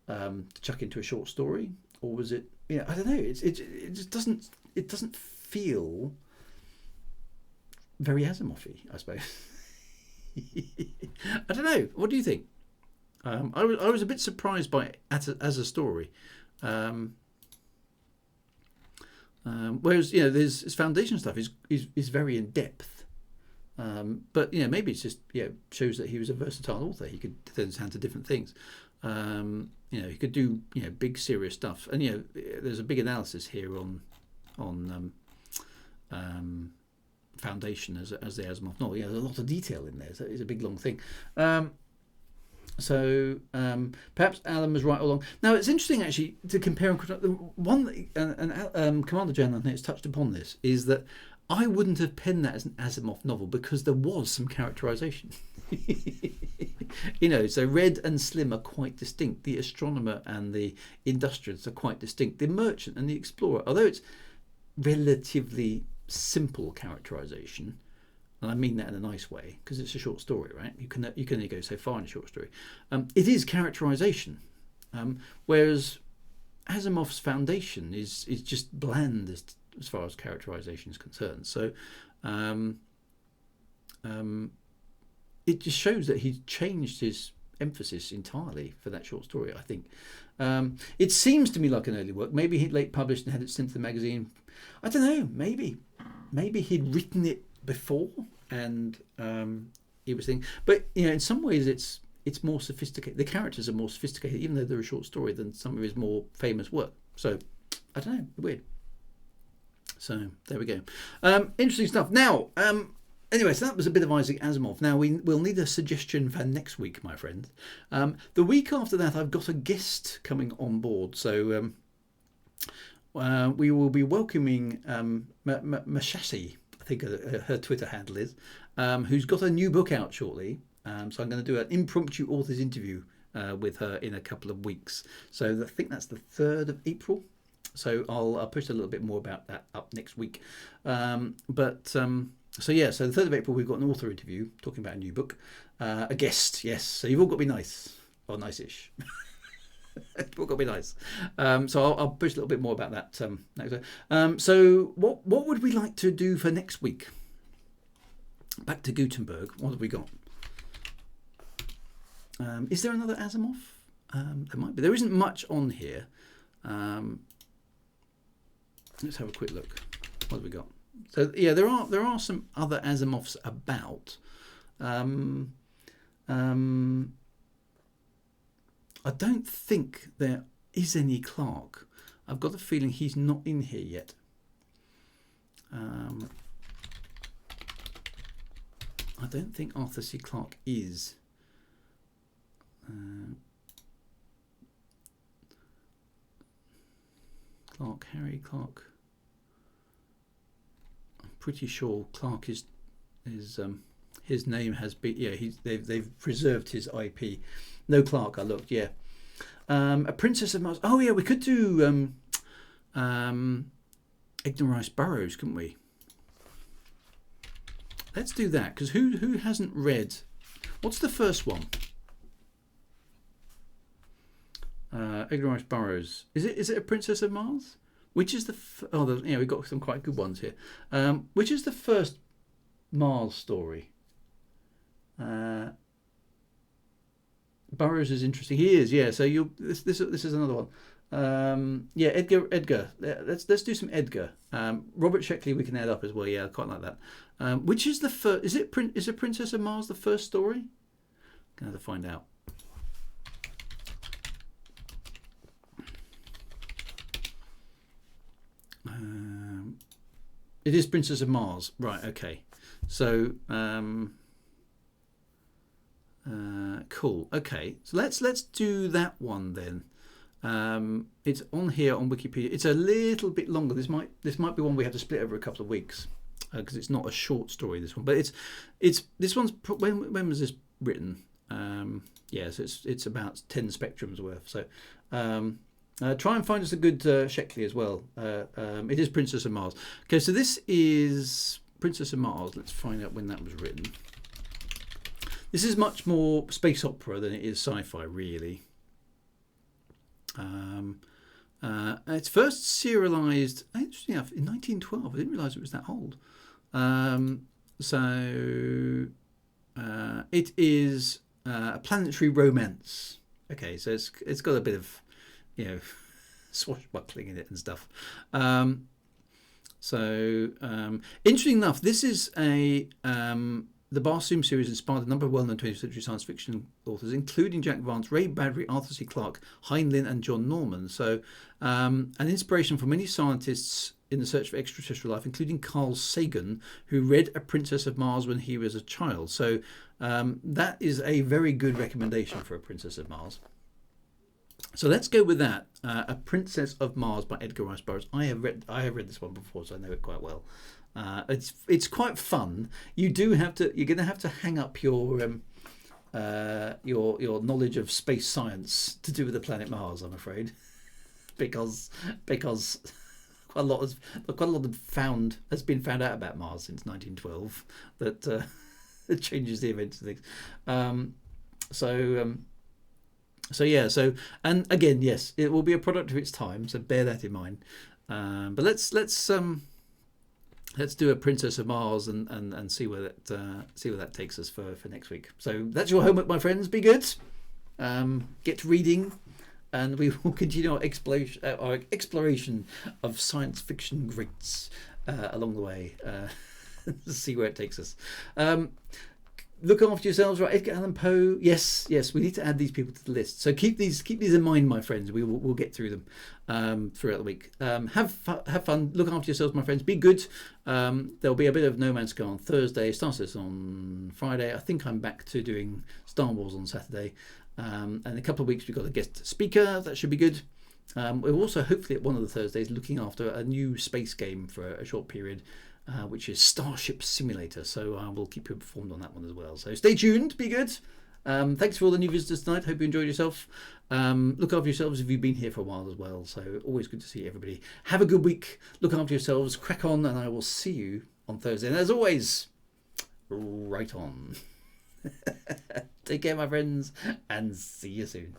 to chuck into a short story, or was it? I don't know. It just doesn't feel very Asimov-y, I suppose. I don't know. What do you think? I was a bit surprised by it as a story. Whereas this Foundation stuff is very in depth, but maybe it's just shows that he was a versatile author. He could turn his hand to different things. He could do big serious stuff, and there's a big analysis here on Foundation as the Asimov novel. There's a lot of detail in there. So it's a big long thing. So perhaps Alan was right all along. Now it's interesting actually to compare one, and Commander Jan has touched upon this, is that I wouldn't have penned that as an Asimov novel because there was some characterization. So Red and Slim are quite distinct. The astronomer and the industrialist are quite distinct. The merchant and the explorer, although it's relatively simple characterization, and I mean that in a nice way because it's a short story, right? You can only go so far in a short story. It is characterization, whereas Asimov's Foundation is just bland as far as characterization is concerned. So it just shows that he's changed his emphasis entirely for that short story, I think. It seems to me like an early work. Maybe he'd late published and had it sent to the magazine. I don't know. Maybe he'd written it before and he was thinking. But in some ways it's more sophisticated. The characters are more sophisticated, even though they're a short story, than some of his more famous work. So I don't know. Weird. So there we go. Interesting stuff. Now, anyway, so that was a bit of Isaac Asimov. Now we'll need a suggestion for next week, my friend. The week after that, I've got a guest coming on board. So we will be welcoming Mashasi, I think her Twitter handle is, who's got a new book out shortly. So I'm going to do an impromptu author's interview with her in a couple of weeks. So I think that's the 3rd of April. So I'll push a little bit more about that up next week. So yeah, so the 3rd of April we've got an author interview talking about a new book. A guest, yes. So you've all got to be nice, or nice-ish. You've all got to be nice. So I'll push a little bit more about that next week. So what would we like to do for next week? Back to Gutenberg. What have we got? Is there another Asimov? There might be. There isn't much on here. Let's have a quick look. What have we got? So yeah, there are some other Asimovs about. I don't think there is any Clark. I've got a feeling he's not in here yet. I don't think Arthur C. Clarke is. Clark, Harry Clark. I'm pretty sure Clark is his name has been, yeah, they've preserved his IP. No Clark, I looked, yeah. A Princess of Mars. Oh yeah, we could do Edgar Rice Burroughs, couldn't we? Let's do that, because who hasn't read? What's the first one? Edgar Rice Burroughs. Is it A Princess of Mars? Which is the yeah, we've got some quite good ones here. Which is the first Mars story? Burroughs is interesting. He is, yeah. So this is another one. Yeah, Edgar. Let's do some Edgar. Robert Sheckley we can add up as well. Yeah, I quite like that. Which is the first? Is A Princess of Mars the first story? Gonna have to find out. It is Princess of Mars, right? Okay, so cool. Okay, so let's do that one then. It's on here on Wikipedia. It's a little bit longer. This might be one we have to split over a couple of weeks because it's not a short story. This one, but it's this one's when was this written? Yeah, so it's about 10 spectrums worth. So. Try and find us a good Sheckley as well. It is Princess of Mars. Okay, so this is Princess of Mars. Let's find out when that was written. This is much more space opera than it is sci-fi, really. It's first serialized, interesting enough, in 1912. I didn't realise it was that old. It is a planetary romance. Okay, so it's got a bit of, you know, swashbuckling in it and stuff. Interesting enough, this is the Barsoom series inspired a number of well-known 20th century science fiction authors, including Jack Vance, Ray Bradbury, Arthur C. Clarke, Heinlein, and John Norman. So, an inspiration for many scientists in the search for extraterrestrial life, including Carl Sagan, who read A Princess of Mars when he was a child. So, that is a very good recommendation for A Princess of Mars. So let's go with that. A Princess of Mars by Edgar Rice Burroughs. I have read this one before, so I know it quite well. It's quite fun. You're going to have to hang up your knowledge of space science to do with the planet Mars, I'm afraid, because quite a lot has been found out about Mars since 1912 that it changes the events and things. So yeah, and again, yes, it will be a product of its time, so bear that in mind. But let's do A Princess of Mars and see where that takes us for next week. So that's your homework, my friends. Be good. Get reading, and we will continue our exploration of science fiction greats along the way. See where it takes us. Look after yourselves, right? Edgar Allan Poe. Yes, we need to add these people to the list. So keep these in mind, my friends. We'll get through them throughout the week. Have fun. Look after yourselves, my friends. Be good. There'll be a bit of No Man's Sky on Thursday. Starts on Friday. I think I'm back to doing Star Wars on Saturday. And in a couple of weeks we've got a guest speaker. That should be good. We're also hopefully at one of the Thursdays looking after a new space game for a short period, which is Starship Simulator. So we'll keep you informed on that one as well. So stay tuned, be good. Thanks for all the new visitors tonight. Hope you enjoyed yourself. Look after yourselves if you've been here for a while as well. So always good to see everybody. Have a good week. Look after yourselves. Crack on, and I will see you on Thursday. And as always, right on. Take care, my friends, and see you soon.